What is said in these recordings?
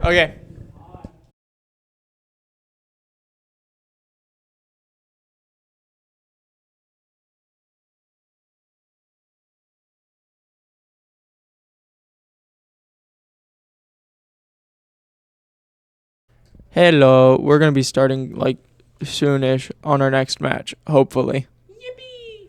Okay. Hello. We're going to be starting like soonish on our next match, hopefully. Yippee!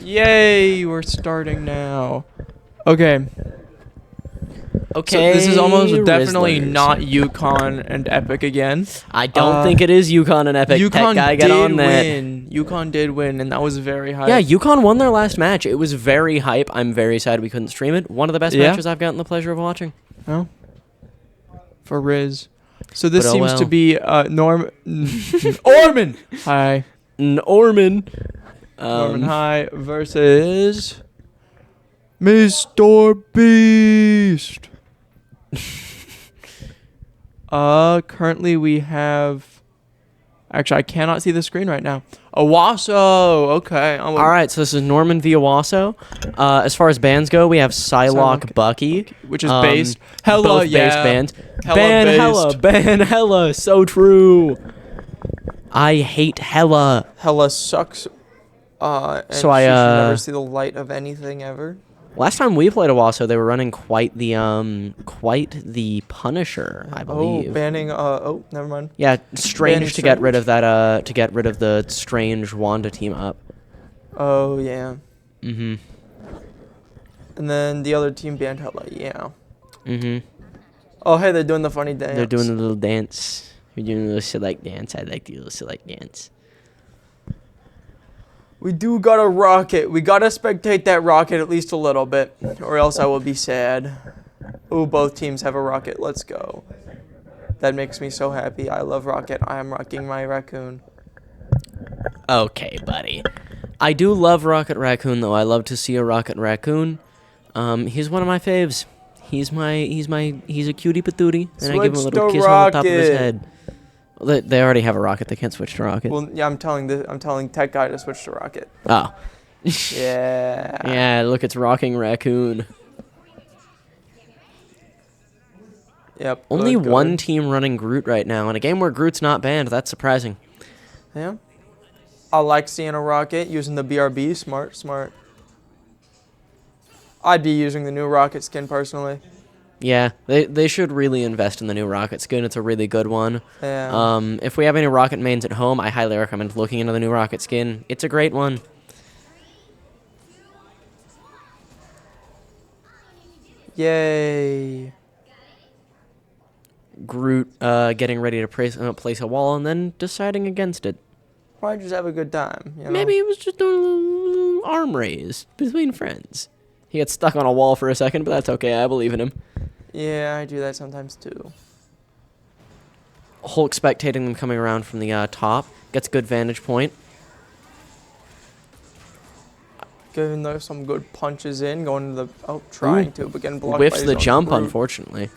Yay, we're starting now. Okay. Okay. So this is almost definitely Rizzlers. not Yukon and Epic again. I don't think it is Yukon and Epic. Yukon Tech guy, get did on that. win. Yukon did win, and that was very high. Yeah, Yukon won their last match. It was very hype. I'm very sad we couldn't stream it. One of the best Yeah. matches I've gotten the pleasure of watching. Oh. For Riz. So this But oh seems to well. be Orman. Hi. Norman. Norman High versus Mr. Beast. Currently we have. Actually, I cannot see the screen right now. Owasso. Okay. All right, so this is Norman via Wasso. As far as bands go, we have Psylocke Psylocke Bucky, which is based. Hella, both yeah. based bands. Hella ban based. Hella, ban Hella. So true. I hate Hella. Hella sucks. And So I, she should never see the light of anything ever. Last time we played Owasso, they were running quite the Punisher, I believe. Oh, banning. Never mind. Yeah, Strange Banning to get rid Strange. of that. To get rid of the Strange Wanda team up. Oh yeah. Mm-hmm. And then the other team banned Hella. Yeah. Mm-hmm. Oh hey, they're doing the funny dance. They're doing a little dance. We're doing a little select dance. I like the little select dance. We do got a rocket. We gotta spectate that rocket at least a little bit, or else I will be sad. Ooh, both teams have a rocket. Let's go. That makes me so happy. I love rocket. I am rocking my raccoon. Okay, buddy. I do love Rocket Raccoon, though. I love to see a Rocket Raccoon. He's one of my faves. He's a cutie patootie, and I give him a Switch little to kiss on the top of his rocket. head. Well, they already have a rocket. They can't switch to rocket. Well, yeah, I'm telling Tech Guy to switch to rocket. Oh. Yeah. Yeah, look, it's Rocking Raccoon. Yep. Only good, one good. team running Groot right now. In a game where Groot's not banned, that's surprising. Yeah. I like seeing a rocket using the BRB. Smart, smart. I'd be using the new rocket skin personally. Yeah, they should really invest in the new rocket skin. It's a really good one. Yeah. If we have any rocket mains at home, I highly recommend looking into the new rocket skin. It's a great one. Yay. Groot getting ready to place a wall and then deciding against it. Probably just have a good time. You know? Maybe it was just doing a little arm raise between friends. He gets stuck on a wall for a second, but that's okay. I believe in him. Yeah, I do that sometimes too. Hulk spectating them coming around from the top. Gets a good vantage point. Giving those some good punches in, going to the trying to, but getting blocked. by Whiffs his the own jump, Groot. unfortunately.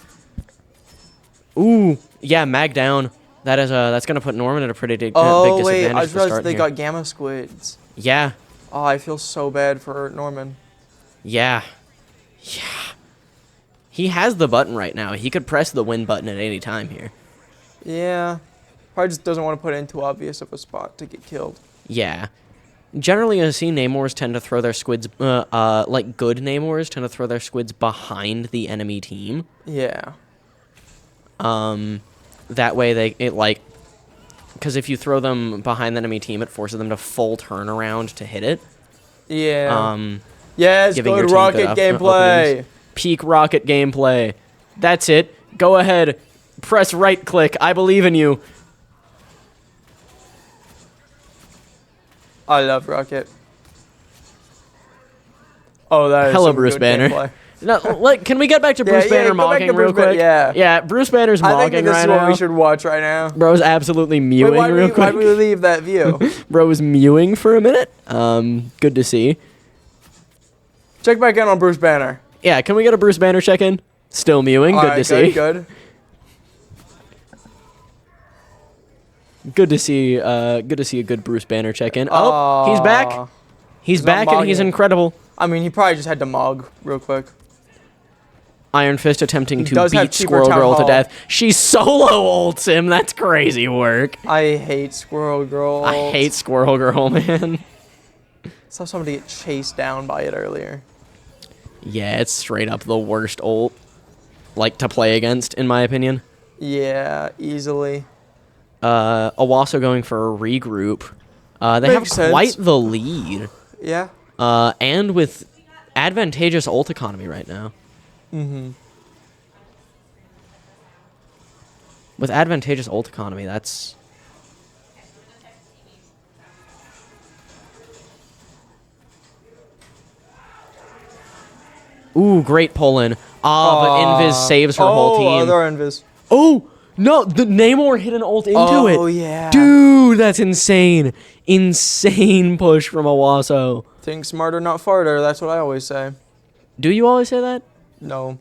Ooh, yeah, mag down. That is that's gonna put Norman at a pretty big Oh wait, disadvantage I just to realized start they here. got gamma squids. Yeah, Oh, I feel so bad for Norman. yeah. Yeah. He has the button right now. He could press the win button at any time here. Yeah. Probably just doesn't want to put it in too obvious of a spot to get killed. Yeah. Generally, I see Namors tend to throw their squids, like good Namors tend to throw their squids behind the enemy team. Yeah. That way because if you throw them behind the enemy team, it forces them to full turnaround to hit it. Yeah. Yes, giving your good team rocket gameplay. openings. Peak rocket gameplay. That's it. Go ahead. Press right click. I believe in you. I love rocket. Oh, that is Hello, some Bruce good Banner. gameplay. No, can we get back to Bruce Banner go back mocking to real Bruce quick? Yeah. Bruce Banner's I mocking think this right is what now. we should watch right now. Bro's absolutely mewing Wait, real quick. why did we leave that view? Bro was mewing for a minute. Good to see. Check back in on Bruce Banner. Yeah, can we get a Bruce Banner check-in? Still mewing. Good to see. Good. Good to see. Good to see a good Bruce Banner check-in. Oh, he's back. He's back and he's incredible. I mean, he probably just had to mog real quick. Iron Fist attempting to does have beat cheaper Squirrel Town Girl to Hall. death. She solo ults him. That's crazy work. I hate Squirrel Girl. I hate Squirrel Girl, man. Saw somebody get chased down by it earlier. Yeah, it's straight up the worst ult, like, to play against, in my opinion. Yeah, easily. Owasso going for a regroup. They have Makes sense. quite the lead. Yeah. And with advantageous ult economy right now. Mm-hmm. With advantageous ult economy, that's... Ooh, great pull-in. But Invis saves her whole team. Oh, other Invis. Oh, no, the Namor hit an ult into it. Oh, yeah. Dude, that's insane. Insane push from Owasso. Think smarter, not farther. That's what I always say. Do you always say that? No.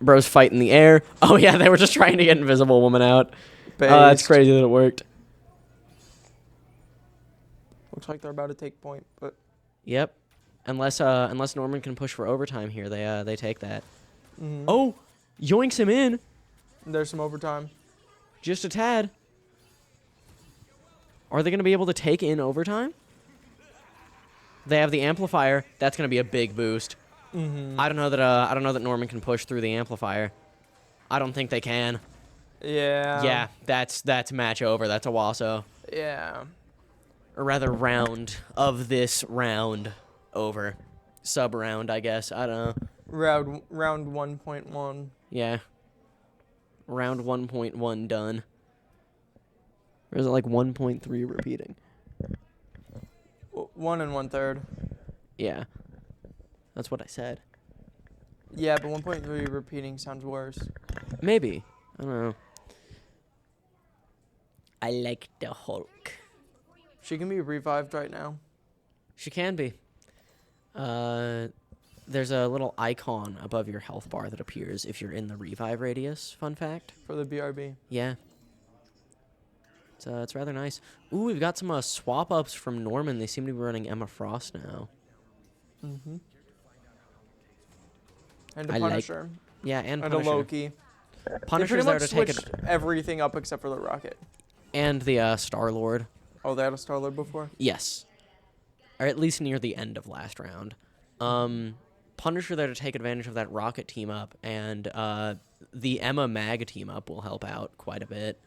Bro's fight in the air. Oh, yeah, they were just trying to get Invisible Woman out. That's crazy that it worked. Looks like they're about to take point, but... Yep. Unless Norman can push for overtime here, they take that. Mm-hmm. Oh, yoinks him in. There's some overtime. Just a tad. Are they going to be able to take in overtime? They have the amplifier. That's going to be a big boost. Mm-hmm. I don't know that Norman can push through the amplifier. I don't think they can. Yeah. Yeah, that's match over. That's Owasso. Yeah. Or rather, round of this round over. Sub round, I guess. I don't know. Round 1.1. Yeah. Round 1.1 done. Or is it like 1.3 repeating? 1 1/3. Yeah. That's what I said. Yeah, but 1.3 repeating sounds worse. Maybe. I don't know. I like the Hulk. She can be revived right now. She can be. There's a little icon above your health bar that appears if you're in the revive radius. Fun fact. For the BRB. Yeah. It's rather nice. Ooh, we've got some swap ups from Norman. They seem to be running Emma Frost now. Mm-hmm. And a I like- Punisher. Yeah, and And a Punisher. Loki. Punisher's there to take it. Everything up except for the rocket. And the Star-Lord. Oh, they had a Star-Lord before? Yes. Or at least near the end of last round. Punisher there to take advantage of that rocket team up, and the Emma Mag team up will help out quite a bit.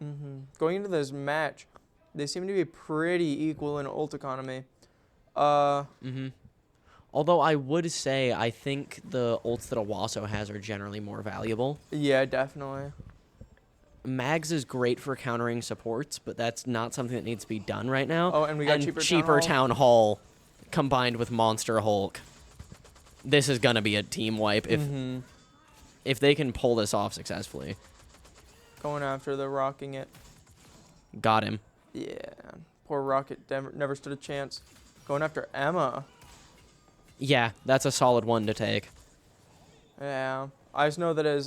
Mm-hmm. Going into this match, they seem to be pretty equal in ult economy. Mm-hmm. Although I would say I think the ults that Owasso has are generally more valuable. Yeah, definitely. Mags is great for countering supports, but that's not something that needs to be done right now. Oh, and we got cheaper Town Hall combined with Monster Hulk. This is gonna be a team wipe if they can pull this off successfully. Going after the rocking it. Got him. Yeah. Poor Rocket never stood a chance. Going after Emma. Yeah, that's a solid one to take. Yeah. I just know that as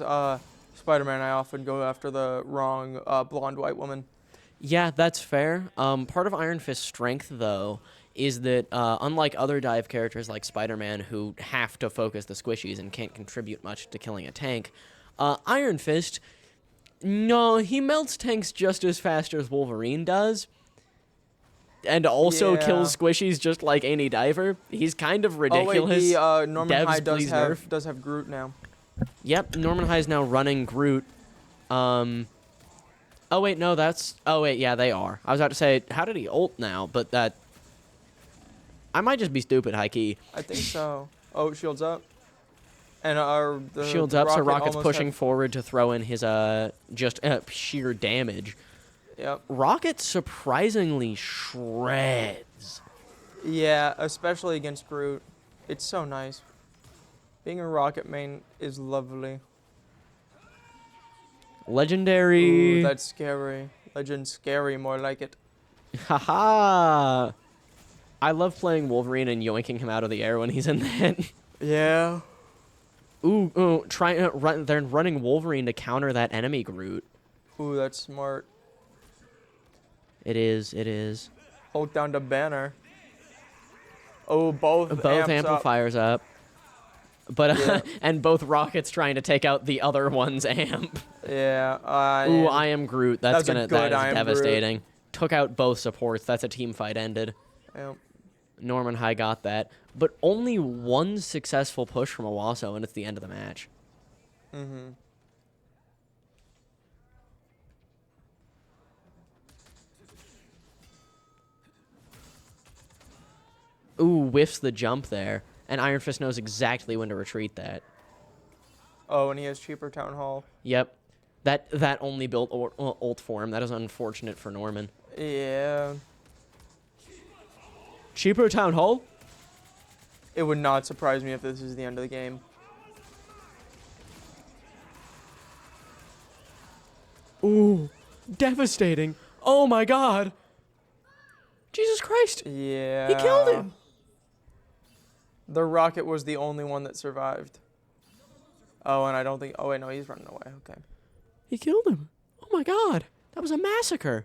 Spider-Man, I often go after the wrong blonde white woman. Yeah, that's fair. Part of Iron Fist's strength, though, is that unlike other dive characters like Spider-Man who have to focus the squishies and can't contribute much to killing a tank, Iron Fist, no, he melts tanks just as fast as Wolverine does. And also kills squishies just like any diver. He's kind of ridiculous. Oh wait, the Norman Devs, High please nerf. does have Groot now. Yep, Norman High is now running Groot. Oh wait, no, that's. Oh wait, yeah, they are. I was about to say, how did he ult now? But that. I might just be stupid, high key. I think so. Oh, shields up. And Shields up, so Rocket's almost pushing forward to throw in his just sheer damage. Yep. Rocket surprisingly shreds. Yeah, especially against Groot. It's so nice. Being a Rocket main is lovely. Legendary. Ooh, that's scary. Legend scary, more like it. Haha. I love playing Wolverine and yoinking him out of the air when he's in that. Yeah. Ooh, they're running Wolverine to counter that enemy Groot. Ooh, that's smart. It is. Hold down the banner. Oh, both amplifiers up. But Yeah. and both rockets trying to take out the other one's amp. Yeah. Ooh, I am Groot. That is devastating. Groot. Took out both supports. That's a team fight ended. Yep. Norman High got that, but only one successful push from Owasso, and it's the end of the match. Mm-hmm. Ooh, whiffs the jump there, and Iron Fist knows exactly when to retreat that. Oh, and he has cheaper Town Hall. Yep. That only built ult for him. That is unfortunate for Norman. Yeah. Cheaper Town Hall? It would not surprise me if this is the end of the game. Ooh, devastating. Oh my god. Jesus Christ. Yeah. He killed him. The Rocket was the only one that survived. Oh, and I don't think... Oh, wait, no, he's running away. Okay. He killed him. Oh my god. That was a massacre.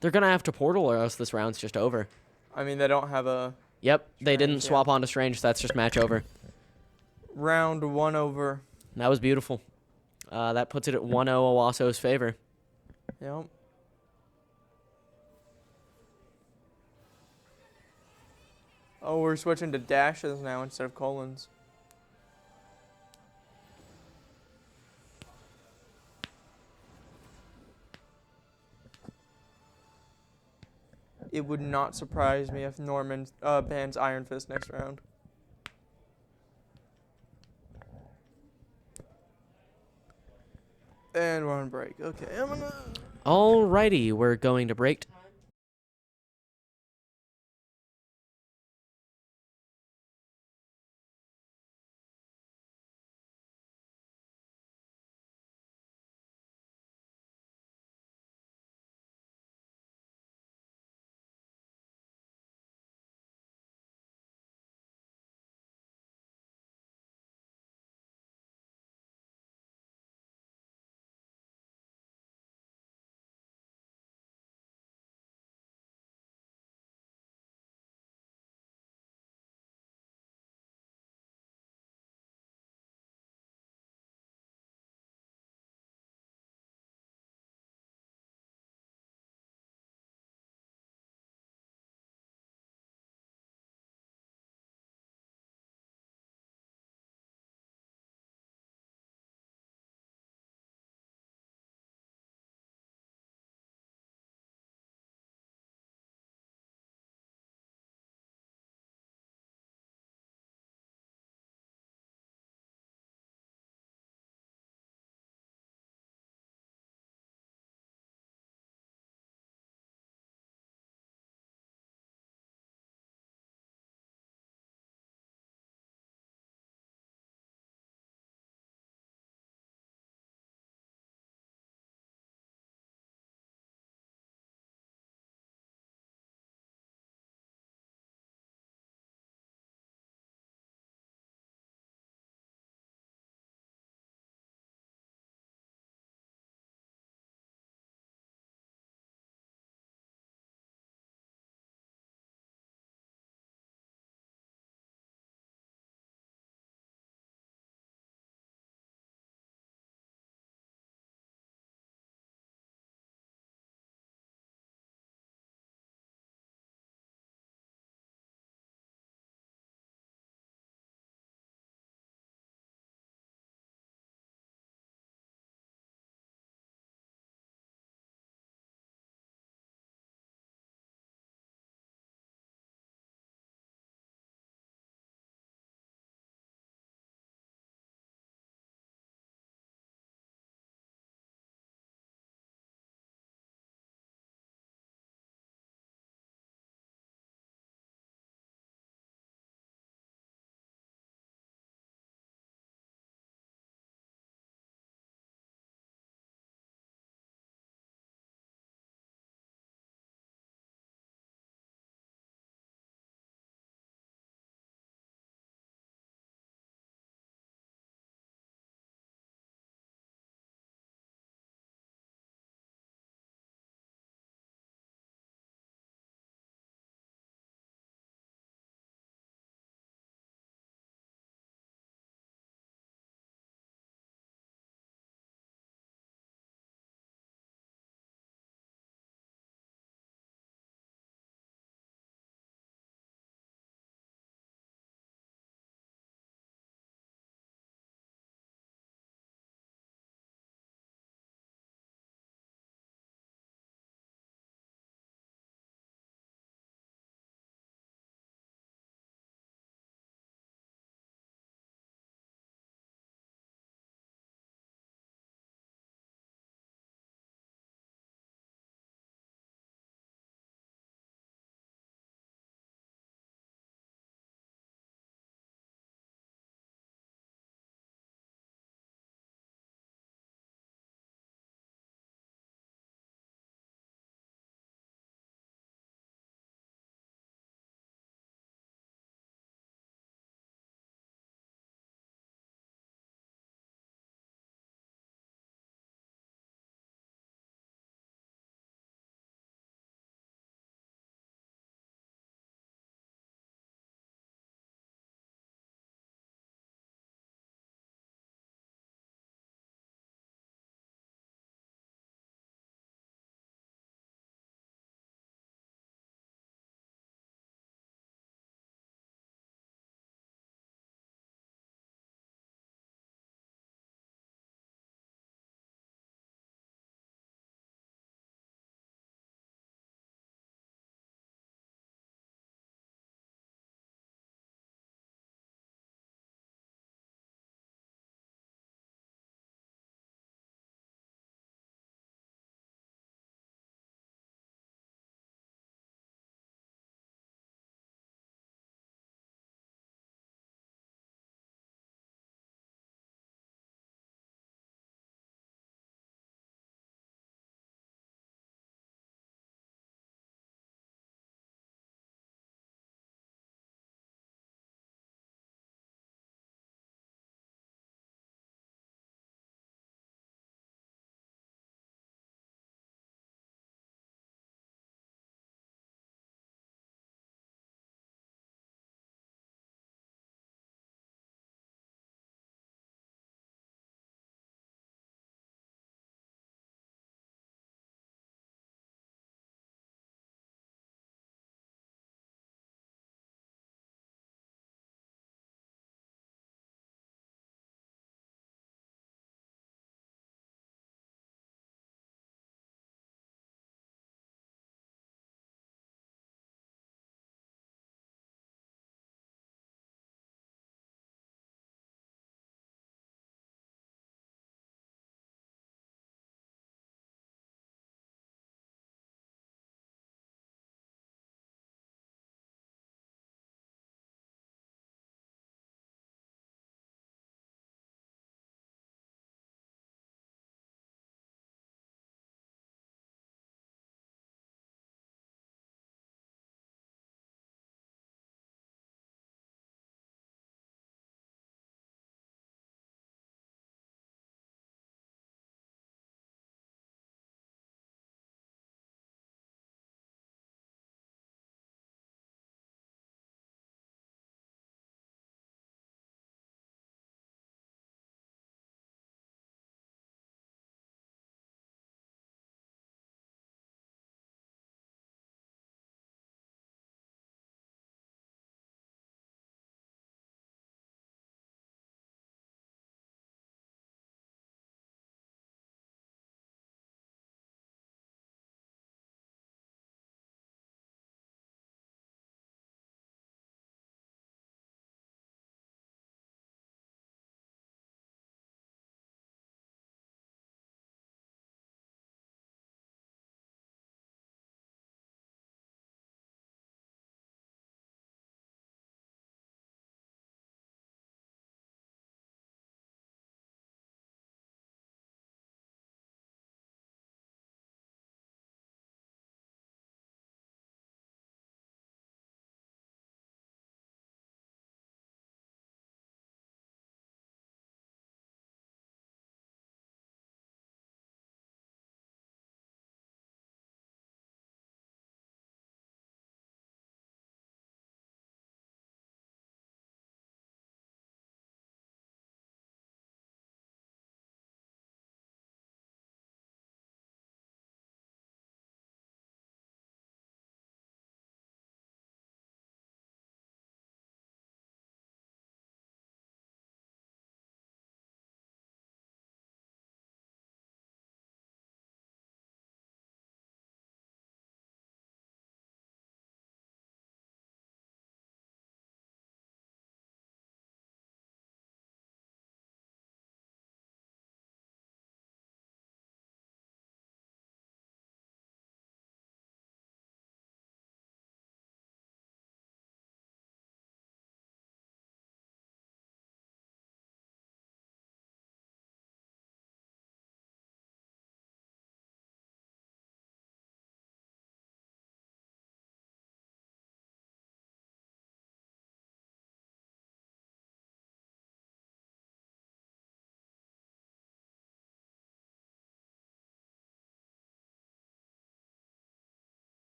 They're going to have to portal or else this round's just over. I mean, they don't have a... Yep, they didn't swap onto Strange. So that's just match over. Round 1 over. That was beautiful. That puts it at 1-0 Owasso's favor. Yep. Oh, we're switching to dashes now instead of colons. It would not surprise me if Norman bans Iron Fist next round. And we're on break. Okay, Alrighty, we're going to break.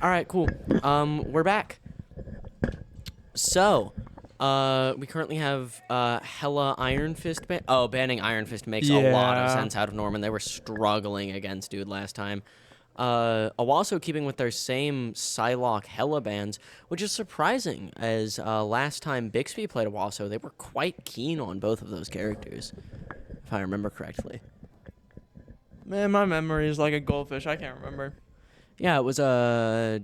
All right, cool. We're back. So, we currently have Hella Iron Fist. Banning Iron Fist makes a lot of Yeah. sense out of Norman. They were struggling against Dude last time. Also keeping with their same Psylocke Hella bans, which is surprising, as last time Bixby played Owasso, they were quite keen on both of those characters, if I remember correctly. Man, my memory is like a goldfish. I can't remember. Yeah, it was Hella,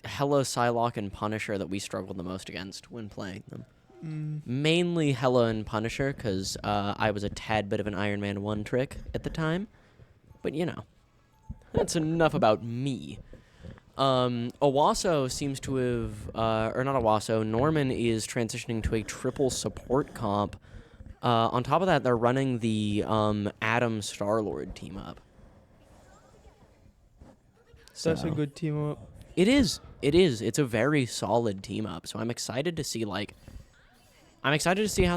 Psylocke, and Punisher that we struggled the most against when playing them. Mainly Hella and Punisher, because I was a tad bit of an Iron Man 1 trick at the time. But, you know, that's enough about me. Owasso seems to have, or not Owasso, Norman is transitioning to a triple support comp. On top of that, they're running the Adam Star-Lord team up. That's a So- good team up. It is. It is. It's a very solid team up. So I'm excited to see how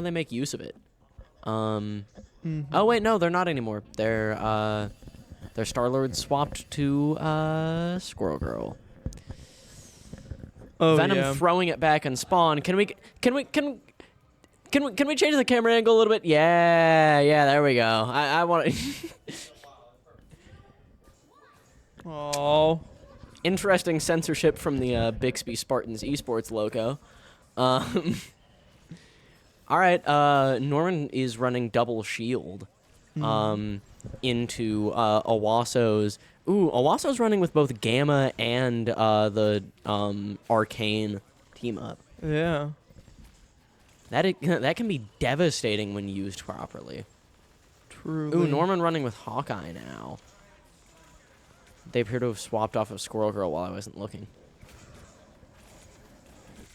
they make use of it. Oh wait, no, they're not anymore. Their Star-Lord swapped to Squirrel Girl. Oh, Venom yeah. throwing it back and Spawn. Can we change the camera angle a little bit? Yeah, there we go. I want Oh. interesting censorship from the Bixby Spartans Esports logo. All right, Norman is running double shield into Owasso's. Ooh, Owasso's running with both Gamma and the Arcane team up. Yeah. That can be devastating when used properly. Truly. Ooh, Norman running with Hawkeye now. They appear to have swapped off of Squirrel Girl while I wasn't looking.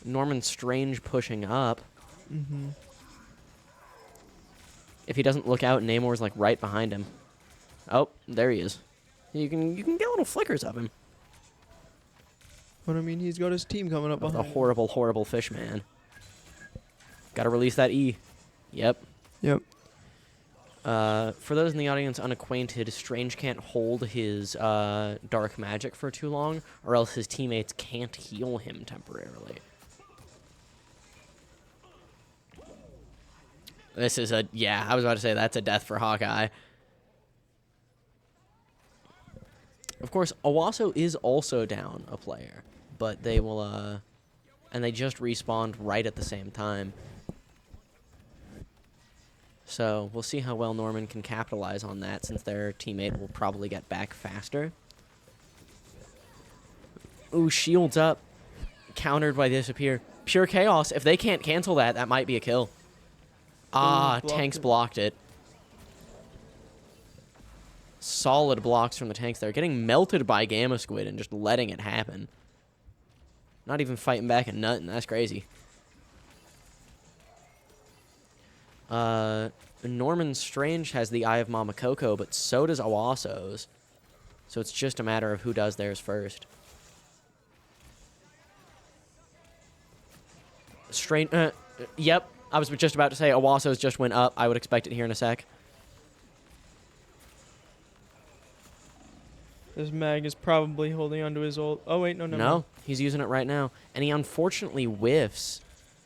Norman Strange pushing up. If he doesn't look out, Namor's like right behind him. Oh, there he is. You can get little flickers of him. But I mean, he's got his team coming up The behind him. horrible fish man. Gotta release that E. Yep. Yep. For those in the audience unacquainted, Strange can't hold his dark magic for too long, or else his teammates can't heal him temporarily. This is I was about to say that's a death for Hawkeye. Of course, Owasso is also down a player, but they will, and they just respawned right at the same time. So we'll see how well Norman can capitalize on that, since their teammate will probably get back faster. Ooh, shields up. Countered by Disappear. Pure Chaos. If they can't cancel that, that might be a kill. Ah, blocked tanks it. blocked it. Solid blocks from the tanks there. Getting melted by Gamma Squid and just letting it happen. Not even fighting back and nutting. That's crazy. Norman Strange has the Eye of Mama Coco, but so does Owasso's. So it's just a matter of who does theirs first. Strange. Yep. I was just about to say Owasso's just went up. I would expect it here in a sec. This mag is probably holding onto his ult. Oh, wait, no. No, he's using it right now. And he unfortunately whiffs.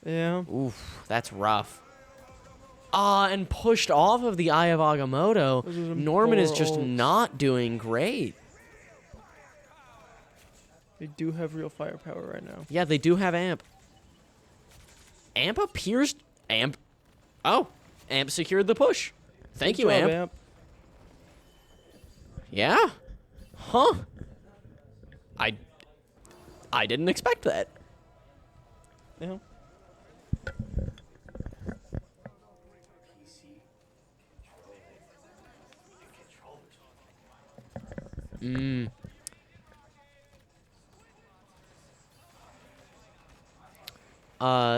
Yeah. Oof, that's rough. And pushed off of the Eye of Agamotto. Those are some Norman is poor just ults. not doing great. They do have real firepower right now. Yeah, they do have Amp. Amp appears... Amp... Oh, Amp secured the push. Thank you, Good job, Amp. Yeah? Huh. I didn't expect that. Yeah.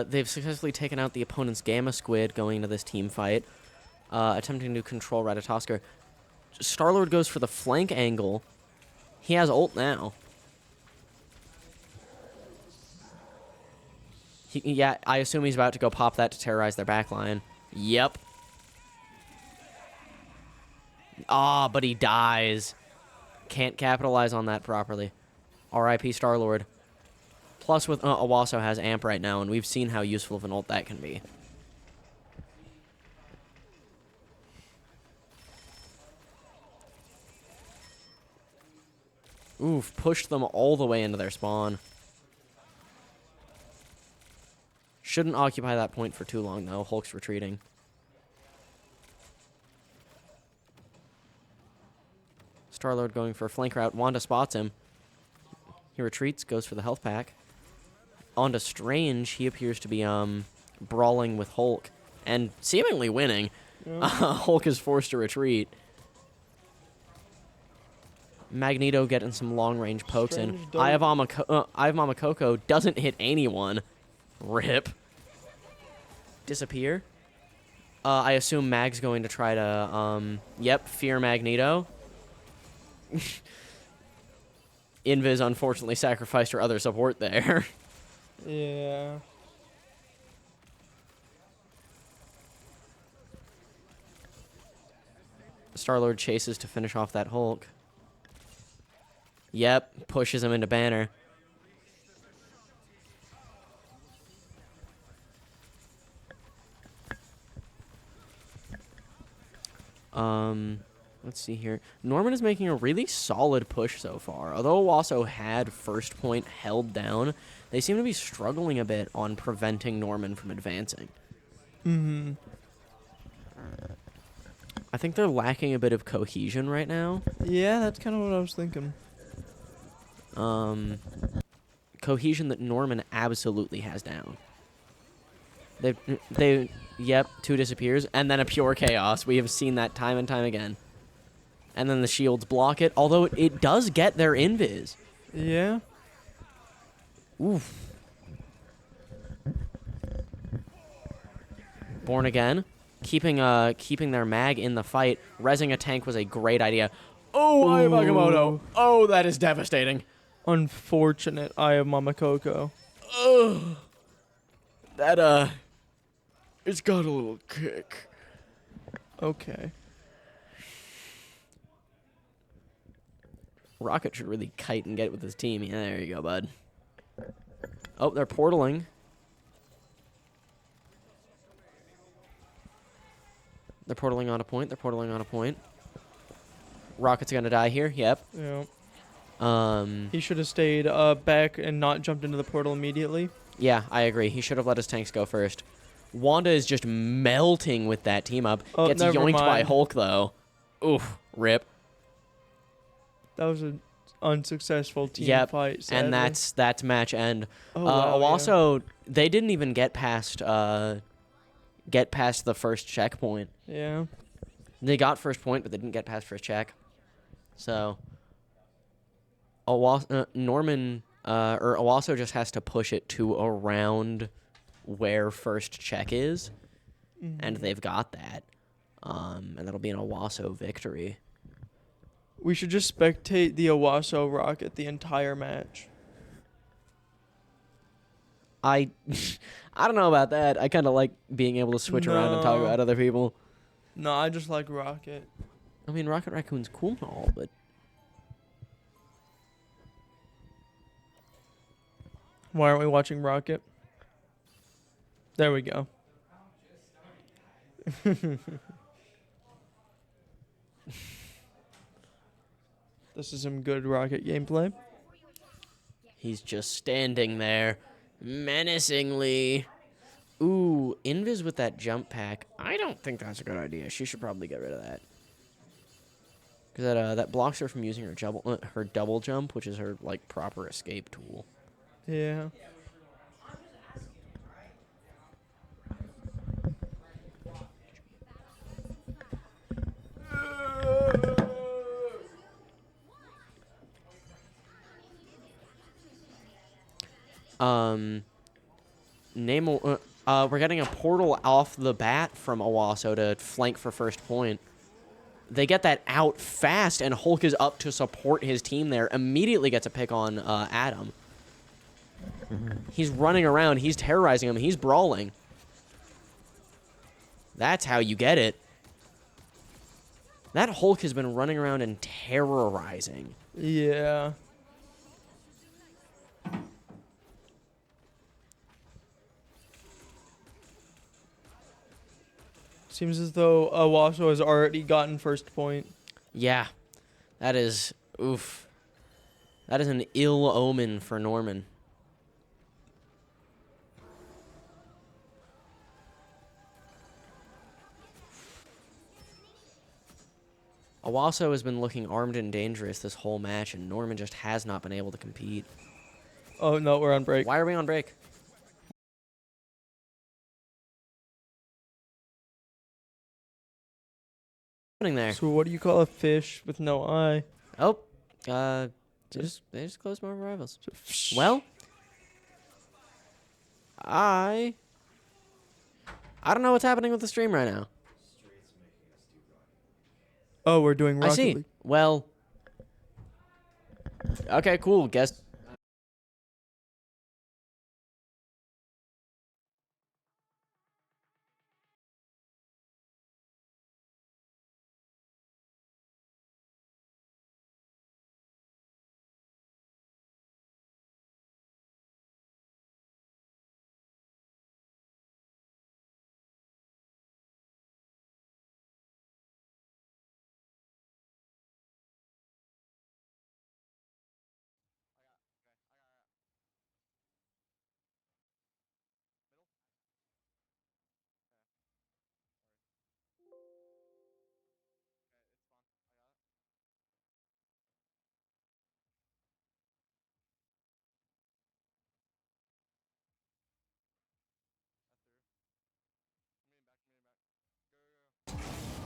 They've successfully taken out the opponent's Gamma Squid going into this team fight, attempting to control Ratatosker. Star-Lord goes for the flank angle. He has ult now. Yeah, I assume he's about to go pop that to terrorize their backline. Yep. But he dies. Can't capitalize on that properly. R.I.P. Star-Lord. Plus, with Owasso has Amp right now, and we've seen how useful of an ult that can be. Oof, pushed them all the way into their spawn. Shouldn't occupy that point for too long, though. Hulk's retreating. Star-Lord going for a flank route. Wanda spots him. He retreats, goes for the health pack. Onto Strange, he appears to be brawling with Hulk and seemingly winning. Yeah. Hulk is forced to retreat. Magneto getting some long-range pokes in. Eye of Mama Coco doesn't hit anyone. Rip. Disappear. I assume Mag's going to try to, fear Magneto. Invis unfortunately sacrificed her other support there. Yeah. Star-Lord chases to finish off that Hulk. Yep, pushes him into Banner. Let's see here. Norman is making a really solid push so far. Although Owasso had first point held down, they seem to be struggling a bit on preventing Norman from advancing. Mm-hmm. I think they're lacking a bit of cohesion right now. Yeah, that's kind of what I was thinking. Cohesion that Norman absolutely has down. Yep, 2 disappears, and then a pure chaos. We have seen that time and time again. And then the shields block it, although it does get their invis. Yeah. Oof. Born again, keeping their mag in the fight. Rezzing a tank was a great idea. Oh, Eye of Agamotto. Oh, that is devastating. Unfortunate Eye of Mama Coco. Ugh. That, it's got a little kick. Okay. Rocket should really kite and get with his team. Yeah, there you go, bud. Oh, they're portaling. They're portaling on a point. They're portaling on a point. Rocket's gonna die here. Yep. Yeah. He should have stayed back and not jumped into the portal immediately. Yeah, I agree. He should have let his tanks go first. Wanda is just melting with that team up. Oh, Gets yoinked by Hulk, though. Oof. Rip. That was an unsuccessful team fight, sadly. And that's match end. Wow, also, they didn't even get past the first checkpoint. Yeah. They got first point, but they didn't get past first check. So, Owasso just has to push it to around where first check is, and they've got that. And that'll be an Owasso victory. We should just spectate the Owasso rocket the entire match. I don't know about that. I kind of like being able to switch around and talk about other people. No, I just like Rocket. I mean, Rocket Raccoon's cool and all, but... Why aren't we watching Rocket? There we go. This is some good Rocket gameplay. He's just standing there, menacingly. Ooh, Invis with that jump pack. I don't think that's a good idea. She should probably get rid of that. Because that blocks her from using her double jump, which is her, like, proper escape tool. Yeah. We're getting a portal off the bat from Owasso to flank for first point. They get that out fast, and Hulk is up to support his team there. Immediately gets a pick on Adam. He's running around. He's terrorizing him. He's brawling. That's how you get it. That Hulk has been running around and terrorizing. Yeah. Seems as though Washo has already gotten first point. Yeah, that is oof. That is an ill omen for Norman. Owasso has been looking armed and dangerous this whole match, and Norman just has not been able to compete. Oh no, we're on break. Why are we on break? What's happening there? So what do you call a fish with no eye? Oh, they just closed more rivals. Well, I don't know what's happening with the stream right now. Oh, we're doing Rocket I see. League. Well, okay, cool. Guess.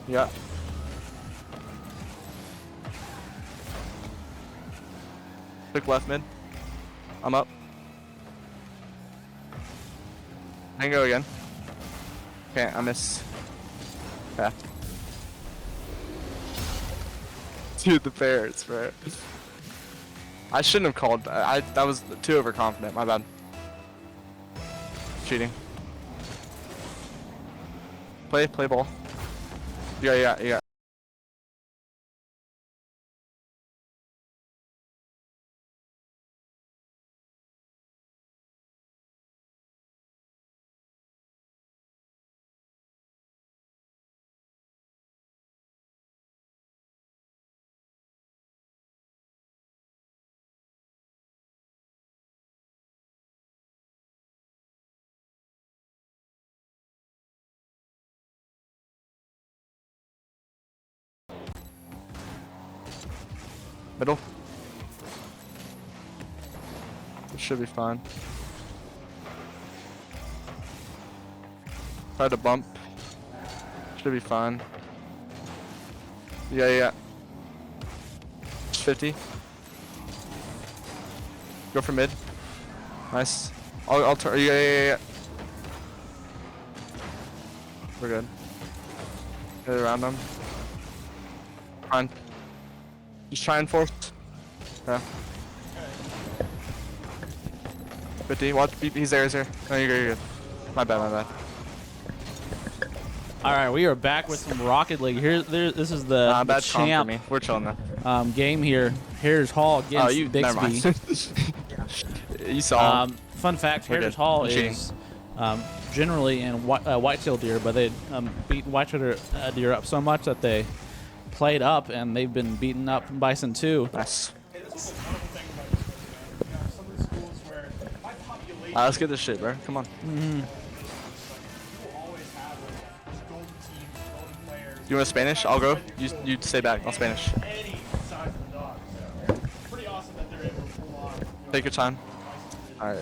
Yeah. Quick left mid. I'm up. I can go again. Okay, I miss. Yeah. Dude, the Bears, bro. I shouldn't have called that. That was too overconfident. My bad. Cheating. Play ball. Yeah. Middle. It should be fine. Try to bump. Should be fine. Yeah. 50. Go for mid. Nice. I'll turn. Yeah. We're good. Get around them. Fine. Just try and force. Yeah. 50. Watch. He's there. No, you're good. My bad. All right, we are back with some Rocket League. This is the Bad comp for champ me. We're chilling now. game here. Here's Hall against Never Bixby. mind. You saw him. Fun fact: We're Heritage good. Hall I'm cheating. is generally in white-tailed deer, but they beat white-tailed deer up so much that they played up, and they've been beaten up Bison too. Nice. Let's get this shit, bro. Come on. You want Spanish? I'll go. You stay back. I'll Spanish. Take your time. All right.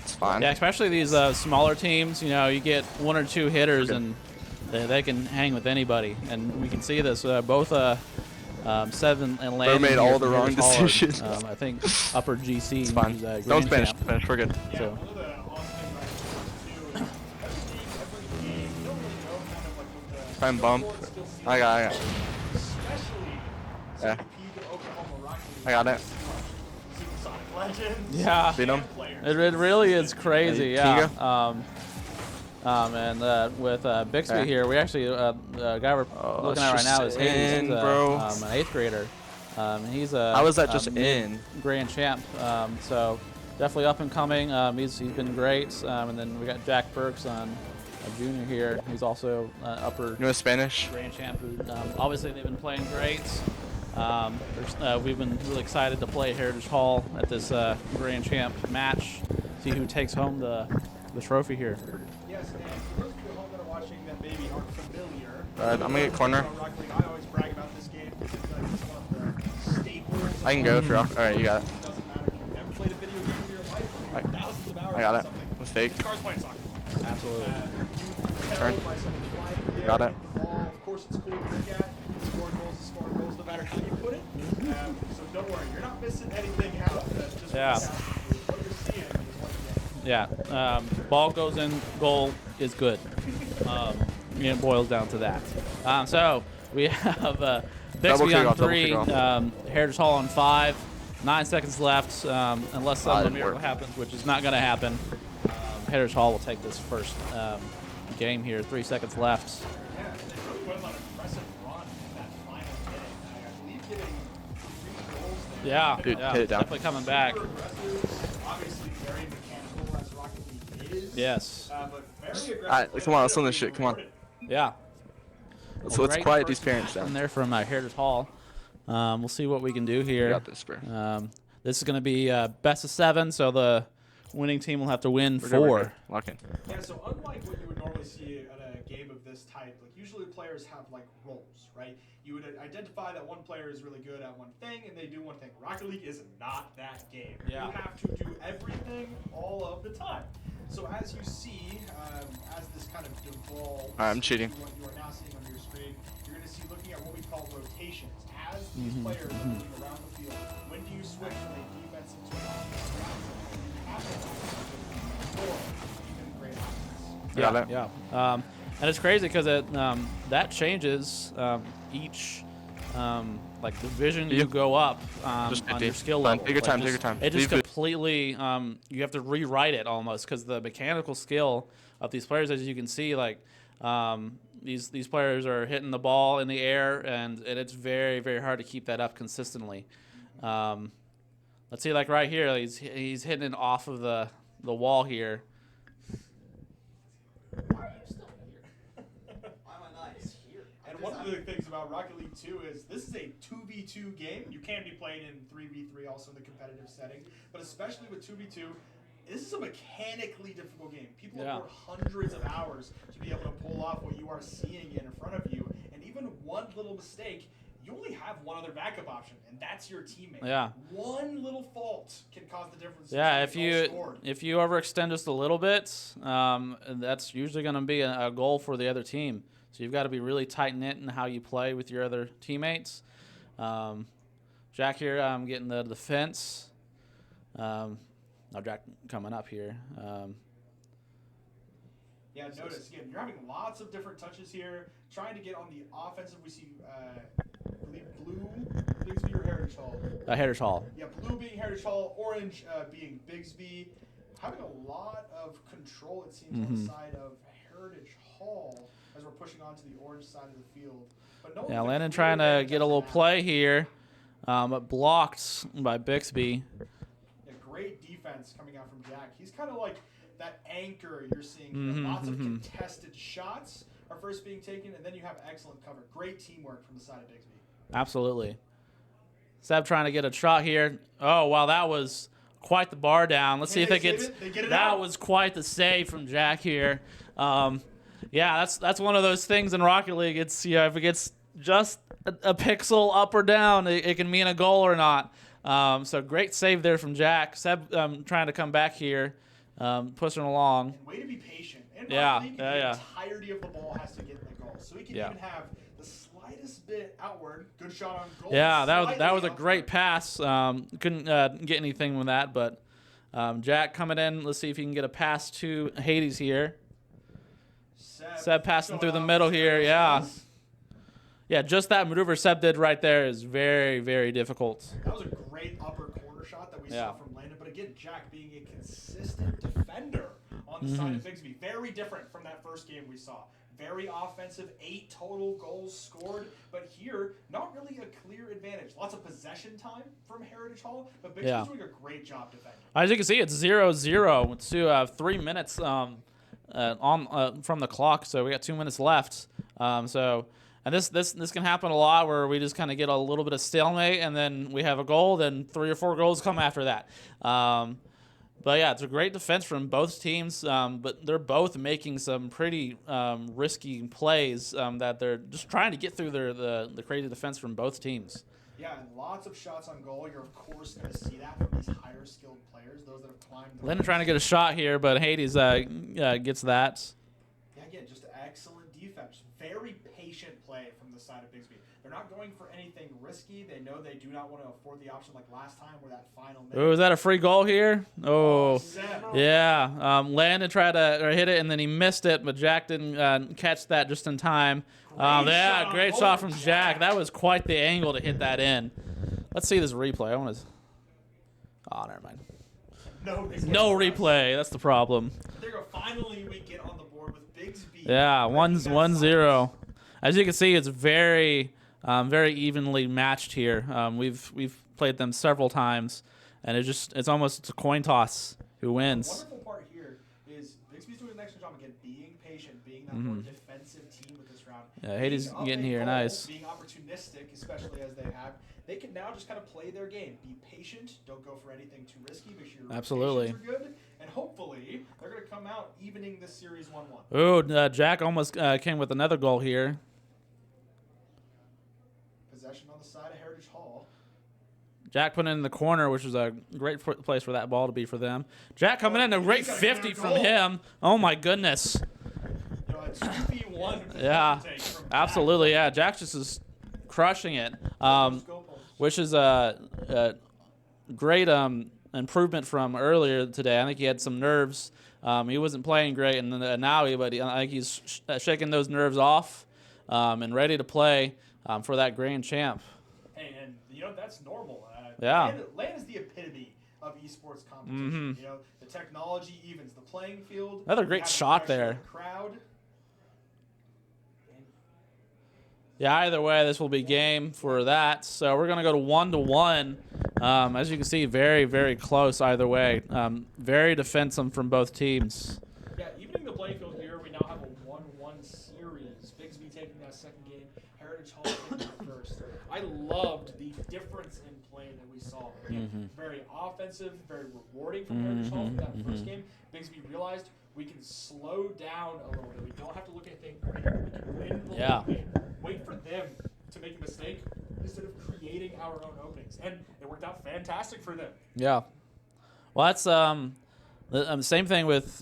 It's fine. Yeah, especially these smaller teams. You know, you get one or two hitters, and they can hang with anybody. And we can see this. Both Seven and Landon made all the wrong Hall, decisions. I think upper GC. It's fine. He's, Don't Grand Spanish. champ. Spanish. We're good. So. Try and bump. I got it. Yeah. I got it. Yeah, Beat him. it really is crazy. Hey, Yeah. And with Bixby Yeah. here, we actually the guy we're looking at right now is Hayes. He's bro. an 8th grader. He's a How is that just in? grand champ. So definitely up and coming. He's been great. And then we got Jack Burks on a junior here, who's also upper You know Spanish? grand champ. Obviously, they've been playing great. We've been really excited to play Heritage Hall at this grand champ match. See who takes home the trophy here. Yes, and for those of you at home that are watching that maybe aren't familiar, Alright, I'm gonna get corner. Rocket League, I always brag about this game because it's one of the staples. I can go if you're off. Alright, you got it. It doesn't matter if you've never played a video game in your life, Alright. thousands of hours I got or it. something. Mistake. Cars playing soccer. Absolutely. You Turn. tell by someone flying in the Got air, it. hitting the ball. Of course, it's cool to look at. Score goals, no matter how you put it. So don't worry, you're not missing anything out. That's just Yeah. what you're seeing is what you get. Yeah, ball goes in, goal is good. It boils down to that. So we have Double Bixby kick on off, double 3, kick Heritage Hall on 5, 9 seconds left, unless some didn't miracle work. happens, which is not going to happen. Heritage Hall will take this first game here, 3 seconds left. Yeah, they really went on an impressive run in that final game. I believe getting 3 goals there. Yeah, Dude, yeah, hit it down. definitely coming back. Super aggressive, obviously very mechanical as Rocket League is. Yes. But very aggressive. Alright, come on, let's run this shit. Come on. Yeah. So let's Great quiet first these parents attack in down. there from Heritage Hall. We'll see what we can do here. You got this, bro. This is going to be best of 7, so the winning team will have to win We're good, we're 4. good. Lock in. Yeah, so unlike what you would normally see at a game of this type, like usually players have like roles, right? You would identify that one player is really good at one thing and they do one thing. Rocket League is not that game. Yeah. You have to do everything all of the time. So as you see, as this kind of devolves, I'm cheating. to what you are now seeing on your screen, you're going to see looking at what we call rotations. As these players are moving around the field, when do you switch from a defensive to an offensive? Or even great offense. Got it. Yeah. And it's crazy because that changes each like division you Yep. go up Just on 50. your skill Fine. level. Take your Like, time, just- take your time. It just Leave it. completely you have to rewrite it almost because the mechanical skill of these players, as you can see, like these players are hitting the ball in the air and it's very very hard to keep that up consistently. Let's see, like right here, he's hitting it off of the wall here. And one of the things about Rocket League 2 is this is a 2v2 game. You can be playing in 3v3 also in the competitive setting, but especially with 2v2, this is a mechanically difficult game. People Yeah. have worked hundreds of hours to be able to pull off what you are seeing in front of you, and even one little mistake, you only have one other backup option, and that's your teammate. Yeah. One little fault can cause the difference. Yeah, between goals scored. if you overextend just a little bit, that's usually going to be a goal for the other team. So you've got to be really tight knit in how you play with your other teammates. Jack here, I'm getting the defense. Now Jack coming up here. Yeah, notice again, you're having lots of different touches here. Trying to get on the offensive, we see, I believe blue, Bigsby or Heritage Hall. Heritage Hall. Yeah, blue being Heritage Hall, orange being Bigsby. Having a lot of control, it seems, on the side of Heritage Hall as we're pushing onto the orange side of the field. But no Yeah, one Landon clear trying to advantage get a as little of now. play here, but blocked by Bixby. Yeah, great defense coming out from Jack. He's kind of like that anchor you're seeing here. Lots of contested shots are first being taken, and then you have excellent cover. Great teamwork from the side of Bigsby. Absolutely. Seb trying to get a shot here. Oh, wow, that was quite the bar down. Let's see if they it gets. save it? They get it That out. was quite the save from Jack here. Yeah, that's one of those things in Rocket League. It's if it gets just a pixel up or down, it can mean a goal or not. So great save there from Jack. Seb trying to come back here, pushing along. And way to be patient. And Yeah, Rocket League, yeah, the yeah. entirety of the ball has to get in the goal. So he can Yeah. even have the slightest bit outward. Good shot on goal. Yeah, that was slightly a great upward. pass. Couldn't get anything with that, but Jack coming in. Let's see if he can get a pass to Hades here. Seb passing showing through the off middle his here. Yeah, skills. yeah. Just that maneuver Seb did right there is very, very difficult. That was a great upper corner shot that we Yeah. saw from Landon. But again, Jack being a consistent defender on the side of Bigsby. Very different from that first game we saw. Very offensive, 8 total goals scored. But here, not really a clear advantage. Lots of possession time from Heritage Hall, but Bigsby's Yeah. doing a great job defending. As you can see, it's 0-0 with 3 minutes from the clock, so we got 2 minutes left. And this can happen a lot where we just kind of get a little bit of stalemate, and then we have a goal, then 3 or 4 goals come after that. But yeah, it's a great defense from both teams, but they're both making some pretty risky plays that they're just trying to get through the crazy defense from both teams. Yeah, and lots of shots on goal. You're, of course, going to see that from these higher skilled players, those that have climbed. Lennon trying to get a shot here, but Hades gets that. Yeah, again, just excellent defense. Very patient play from the side of Bigsby. They're not going for anything risky. They know they do not want to afford the option like last time where that final minute. Oh, is that a free goal here? Oh, Seven. yeah. Landon tried to hit it, and then he missed it, but Jack didn't catch that just in time. Yeah, great shot from Jack. That was quite the angle to hit that in. Let's see this replay. I want to. Oh, never mind. No replay. That's the problem. There you go. Finally, we get on the board with Bigsby. Yeah, 1-0. As you can see, it's very evenly matched here. We've played them several times, and it's almost a coin toss who The wins. wonderful part here is Bigsby's doing an excellent job again, being patient, being that more defensive team with this round. Yeah, Hades Being up getting a here, goal, nice. Being opportunistic, especially as they have. They can now just kind of play their game. Be patient. Don't go for anything too risky. Make sure your Absolutely. rotations are good. And hopefully, they're going to come out evening this series 1-1. Oh, Jack almost came with another goal here. Possession on the side of Heritage Hall. Jack put it in the corner, which is a great place for that ball to be for them. Jack coming in, a great He's got a 50 good from goal. him. Oh, my goodness. You know, a 2v1 Yeah, take from absolutely. Yeah, Jack just is crushing it, Jack. which is a great improvement from earlier today. I think he had some nerves. He wasn't playing great, and now I think he's shaking those nerves off and ready to play for that grand champ. Hey, and you know that's normal. Yeah. LAN is the epitome of esports competition. You know, the technology evens the playing field. Another You great have the shot pressure of there. the crowd. And Yeah, either way, this will be game for that. So we're going to go to 1-1. As you can see, very, very close either way. Very defensive from both teams. yeah, evening the playing field here, we now have a 1-1 series. Bigsby taking that second game, Heritage Hall taking the first. I loved the difference in play that we saw. Again, very offensive, very rewarding from Heritage Hall from that first game. Bigsby realized we can slow down a little bit. We don't have to look at anything. We can win the Yeah. game. Wait for them to make a mistake instead of creating our own openings. And it worked out fantastic for them. Yeah. Well, that's the same thing with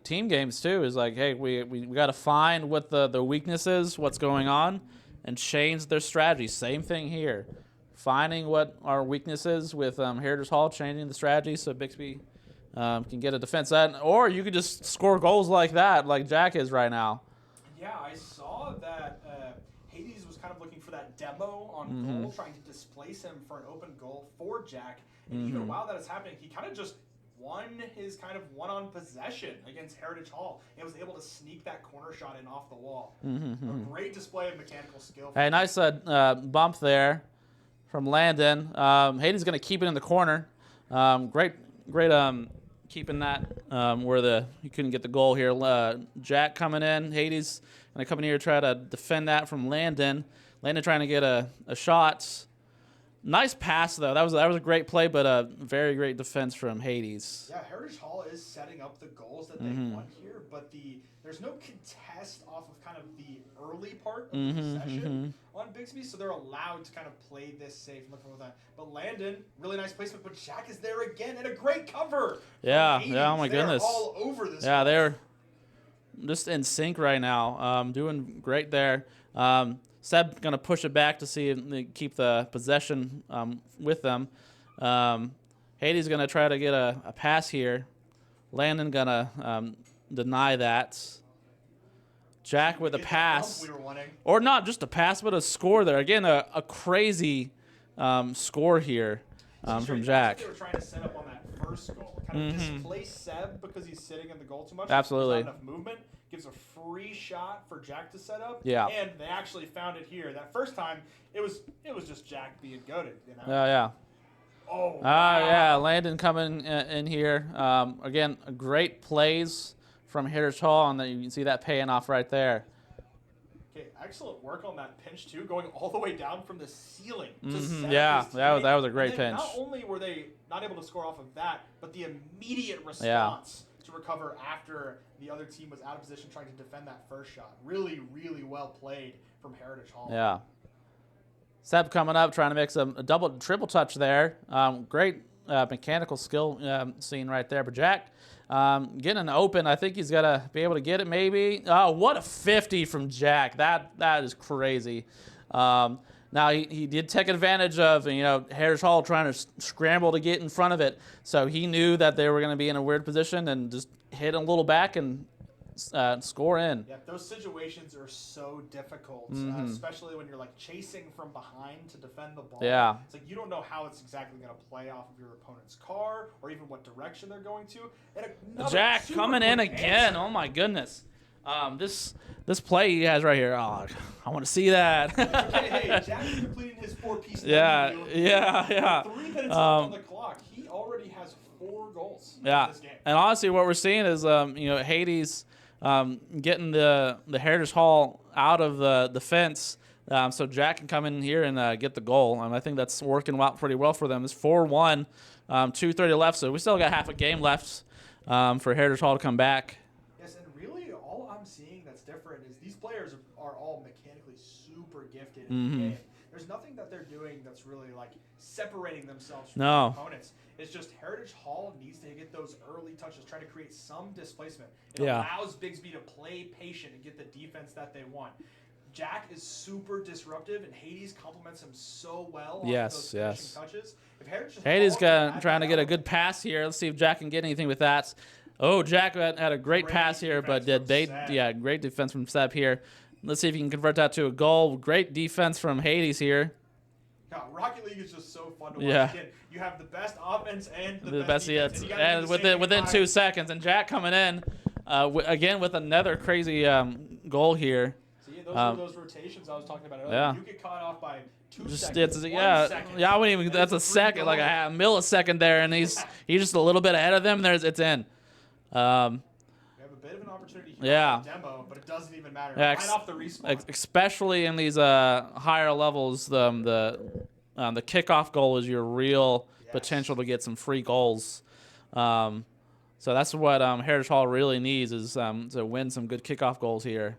team games too. Is like, hey, we got to find what the weakness is, what's going on, and change their strategy. Same thing here. Finding what our weakness is with Heritage Hall, changing the strategy so Bixby can get a defense. Or you could just score goals like that, like Jack is right now. Yeah, I saw that Hades was kind of looking for that demo on goal, trying to displace him for an open goal for Jack. And even while that is happening, he kind of just won his kind of one-on possession against Heritage Hall and was able to sneak that corner shot in off the wall. A great display of mechanical skill. Hey, nice bump there from Landon. Hayden's going to keep it in the corner. Great keeping that where he couldn't get the goal here. Jack coming in. Hades going to come in here try to defend that from Landon. Landon trying to get a shot. Nice pass though. That was a great play, but a very great defense from Hades. Yeah, Heritage Hall is setting up the goals that they want here, but there's no contest off of kind of the early part of the possession on Bixby, so they're allowed to kind of play this safe and look for that. But Landon, really nice placement, but Jack is there again and a great cover. Yeah, Hades. yeah. Oh my They're goodness. all over this. Yeah, one. they're just in sync right now. Doing great there. Seb gonna push it back to see if they keep the possession with them. Hades gonna try to get a pass here. Landon gonna deny that. Jack with a Get that pass, bump we were wanting. or not just a pass, but a score there. Again, a crazy score here from That's Jack. what they were trying to set up on that first goal. Kind of displace Seb because he's sitting in the goal too much. Absolutely. There's not enough movement. Gives a free shot for Jack to set up. Yeah. And they actually found it here. That first time, it was just Jack being goated. You know? Yeah. Oh. Yeah, Landon coming in here. Again, great plays from Heritage Hall, and then you can see that paying off right there. Okay, excellent work on that pinch too, going all the way down from the ceiling to set up Yeah, his that was a teammate. great And then pinch. Not only were they not able to score off of that, but the immediate response to recover after the other team was out of position trying to defend that first shot. Really, really well played from Heritage Hall. Yeah. Seb coming up, trying to make a double, triple touch there. Great mechanical skill scene right there. But Jack getting an open. I think he's got to be able to get it maybe. Oh, what a 50 from Jack. That is crazy. Now, he did take advantage of, Heritage Hall trying to scramble to get in front of it. So he knew that they were going to be in a weird position and just hit a little back and score in. Yeah, those situations are so difficult, especially when you're like chasing from behind to defend the ball. Yeah. It's like you don't know how it's exactly going to play off of your opponent's car or even what direction they're going to. And Jack coming in again. Oh my goodness. This play he has right here. Oh, I want to see that. hey, Jack is completing his 4-piece. Yeah. 3 minutes left on the clock. He already has 4 goals in this game. And honestly, what we're seeing is, Hades getting the Heritage Hall out of the fence, so Jack can come in here and get the goal. I think that's working out pretty well for them. It's 4-1, 2:30 left, so we still got half a game left for Heritage Hall to come back. Yes, and really all I'm seeing that's different is these players are all mechanically super gifted in the game. There's nothing that they're doing that's really like separating themselves from their opponents. It's just Heritage Hall needs to get those early touches, try to create some displacement. It allows Bigsby to play patient and get the defense that they want. Jack is super disruptive, and Hades complements him so well on those finishing touches. If Hades trying to get a good pass here. Let's see if Jack can get anything with that. Oh, Jack had a great pass here, but great defense from Seb here. Let's see if he can convert that to a goal. Great defense from Hades here. God, Rocket League is just so fun to watch. Yeah. Again, you have the best offense and the best defense. and within 2 seconds, and Jack coming in again with another crazy goal here. See, those are those rotations I was talking about earlier. Yeah. You get caught off by 2 Just seconds. it's, 1 yeah, second. yeah. I wouldn't even. That's a second, like a millisecond there, and he's just a little bit ahead of them. It's in. We have a bit of an opportunity here on the demo, but it doesn't even matter. Yeah, Right off the respawn. Especially in these higher levels, the kickoff goal is your real potential to get some free goals. So that's what Heritage Hall really needs is to win some good kickoff goals here.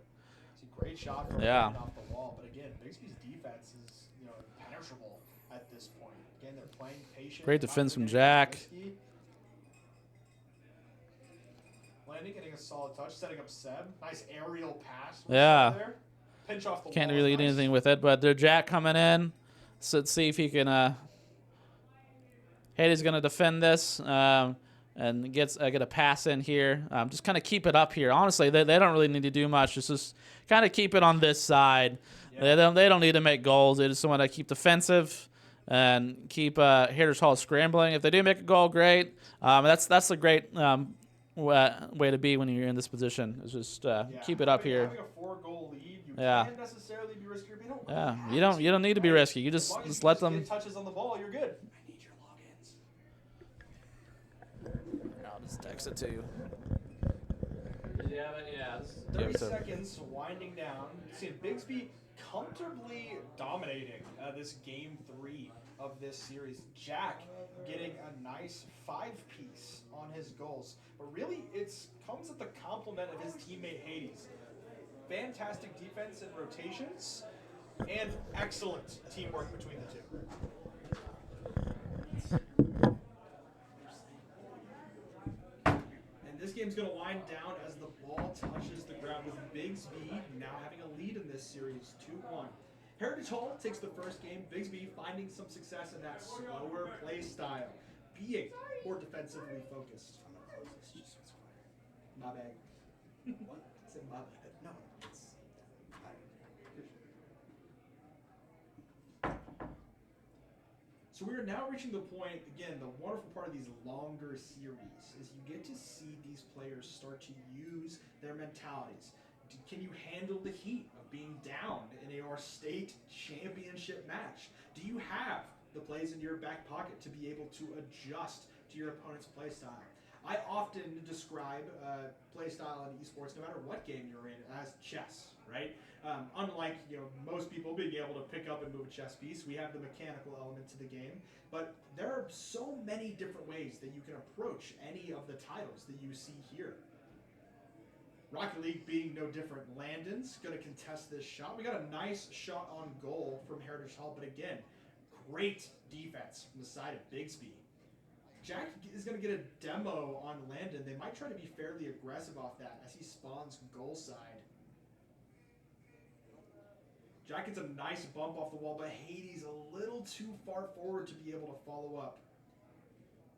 It's a great shot from off the wall, but again, Bigsby's defense is impenetrable at this point. Again, they're playing patient. Great defense from Jack. Landing, getting a solid touch, setting up Seb. Nice aerial pass. Yeah. There. Pinch off the wall. Can't really do anything with it, but they're Jack coming in. So let's see if he can. Hades going to defend this and get a pass in here. Just kind of keep it up here. Honestly, they don't really need to do much. Just kind of keep it on this side. Yeah. They don't need to make goals. They just want to keep defensive and keep Heritage Hall scrambling. If they do make a goal, great. That's a great way to be when you're in this position. Is just keep it up here. Having a 4-goal lead, you can't necessarily be risky. You don't need to be risky. You just let them get touches on the ball. You're good. I need your logins. I'll just text it to you. Yeah. 30 seconds winding down. Seeing Bigsby comfortably dominating this game 3 of this series. Jack getting a nice 5-piece on his goals. But really, it comes at the compliment of his teammate Hades. Fantastic defense and rotations, and excellent teamwork between the two. And this game's going to wind down as the ball touches the ground with Bigsby now having a lead in this series, 2-1. Heritage Hall takes the first game. Bigsby finding some success in that slower play style, being more defensively focused. I'm going to close this just so it's quiet. My bag. What? I said my bag. No. So we are now reaching the point, again, the wonderful part of these longer series is you get to see these players start to use their mentalities. Can you handle the heat of being down in a state championship match? Do you have the plays in your back pocket to be able to adjust to your opponent's play style? I often describe play style in esports, no matter what game you're in, as chess, right? Unlike most people being able to pick up and move a chess piece, we have the mechanical element to the game. But there are so many different ways that you can approach any of the titles that you see here. Rocket League being no different. Landon's going to contest this shot. We got a nice shot on goal from Heritage Hall, but again, great defense from the side of Bigsby. Jack is going to get a demo on Landon. They might try to be fairly aggressive off that as he spawns goal side. Jack gets a nice bump off the wall, but Hades a little too far forward to be able to follow up.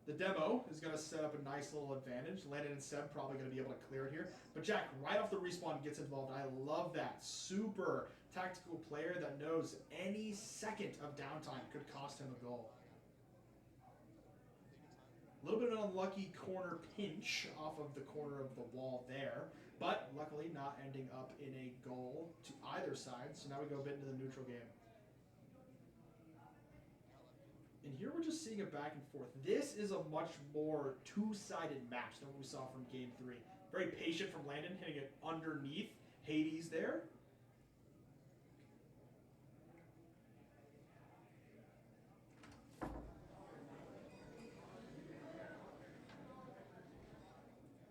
The demo is going to set up a nice little advantage. Landon and Seb probably going to be able to clear it here. But Jack, right off the respawn, gets involved. I love that. Super tactical player that knows any second of downtime could cost him a goal. A little bit of an unlucky corner pinch off of the corner of the wall there. But luckily not ending up in a goal to either side. So now we go a bit into the neutral game. And here we're just seeing it back and forth. This is a much more two-sided match than what we saw from Game 3. Very patient from Landon, hitting it underneath Hades there.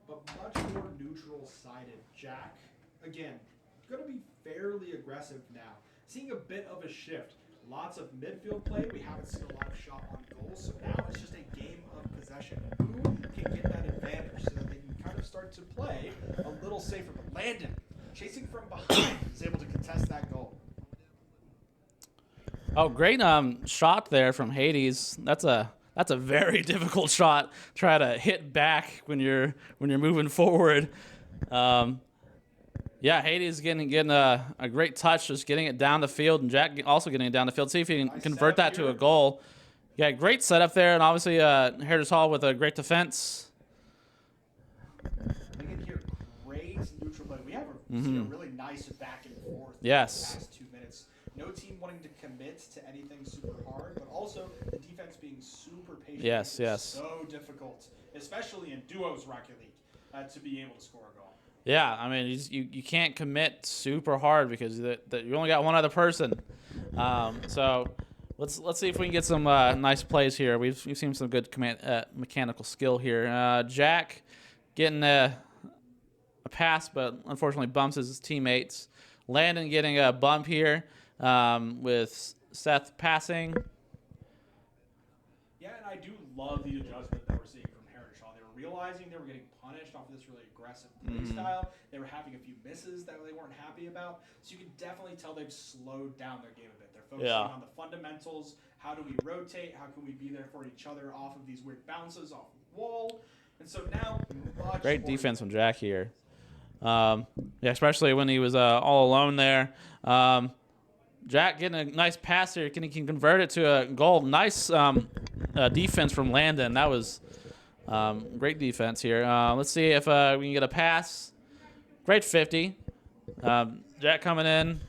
But much more neutral-sided. Jack, again, going to be fairly aggressive now. Seeing a bit of a shift. Lots of midfield play. We haven't seen a lot of shot on goal, so now it's just a game of possession. Who can get that advantage so that they can kind of start to play a little safer? But Landon, chasing from behind, is able to contest that goal. Oh, great shot there from Hades. That's a very difficult shot. Try to hit back when you're moving forward. Yeah, Hades getting a great touch, just getting it down the field, and Jack also getting it down the field. See if he can Nice convert that setup to a here. goal. Yeah, great setup there, and obviously Heritage Hall with a great defense. Again here, great neutral play. We have seen a really nice back and forth Yes. in the past 2 minutes. No team wanting to commit to anything super hard, but also the defense being super patient. Yes, It's yes. so difficult, especially in duos Rocket League, to be able to score a goal. Yeah, I mean you can't commit super hard because you only got one other person. So let's see if we can get some nice plays here. We've seen some good mechanical skill here. Jack getting a pass, but unfortunately bumps his teammates. Landon getting a bump here with Seth passing. Yeah, and I do love the adjustment that we're seeing from Heritage Hall. They were realizing they were getting punished off of this really aggressive play style. They were having a few misses that they weren't happy about. So you can definitely tell they've slowed down their game a bit. They're focusing on the fundamentals. How do we rotate? How can we be there for each other off of these weird bounces off the wall? And so now, much Great more defense from Jack here. Yeah, especially when he was all alone there. Jack getting a nice pass here. He can convert it to a goal. Nice defense from Landon. That was great defense here. Let's see if we can get a pass. Great 50. Jack coming in,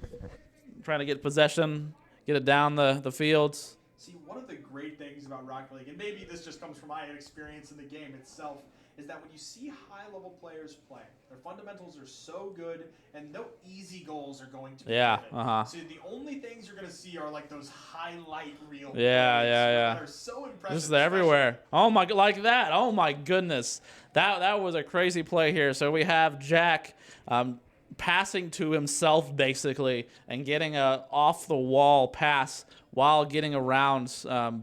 trying to get possession, get it down the field. See, one of the great things about Rocket League, and maybe this just comes from my experience in the game itself, is that when you see high-level players play, their fundamentals are so good, and no easy goals are going to be given. So the only things you're going to see are like those highlight reel plays that are so impressive. This is everywhere. Oh my, like that. Oh my goodness. That was a crazy play here. So we have Jack passing to himself basically and getting a off the wall pass while getting around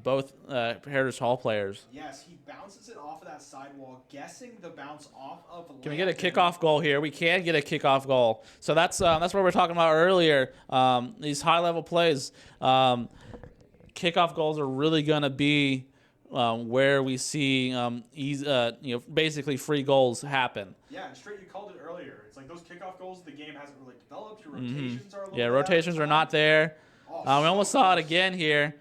both Heritage Hall players. Yes, he bounces it off of that sidewall, guessing the bounce off of Landon. Can we get a kickoff goal here? We can get a kickoff goal. So that's what we were talking about earlier. These high-level plays, kickoff goals are really going to be where we see basically free goals happen. Yeah, and straight, you called it earlier. It's like those kickoff goals, the game hasn't really developed. Your rotations are a little bit Rotations out are of not time. there. Oh, We almost so saw it close. again here.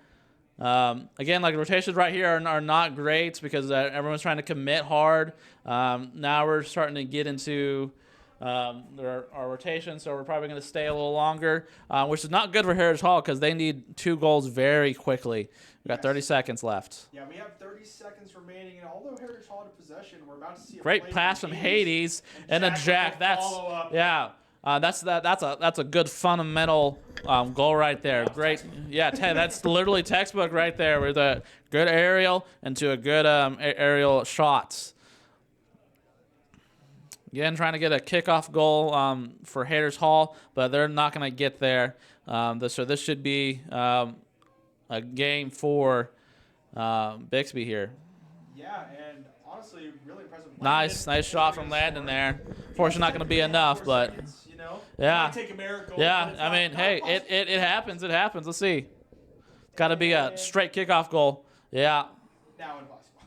Again, like rotations right here are not great because everyone's trying to commit hard. Now we're starting to get into There are rotations, so we're probably going to stay a little longer, which is not good for Heritage Hall because they need 2 goals very quickly. We've got 30 seconds left. Yeah, we have 30 seconds remaining, and although Heritage Hall in possession, we're about to see a Great play pass from Hades and a Jack. That's that's a good fundamental goal right there. Great, yeah. That's literally textbook right there with a good aerial into a good aerial shots. Again, trying to get a kickoff goal for Heritage Hall, but they're not going to get there. So this should be a game for Bixby here. Yeah, and honestly, really impressive. Nice shot from Landon there. Fortunately, not going to be enough, but You know? yeah, Take a miracle, yeah. but it's I mean, not hey, possible. it happens. It happens. Let's see. Got to be a straight kickoff goal. Yeah. Now impossible.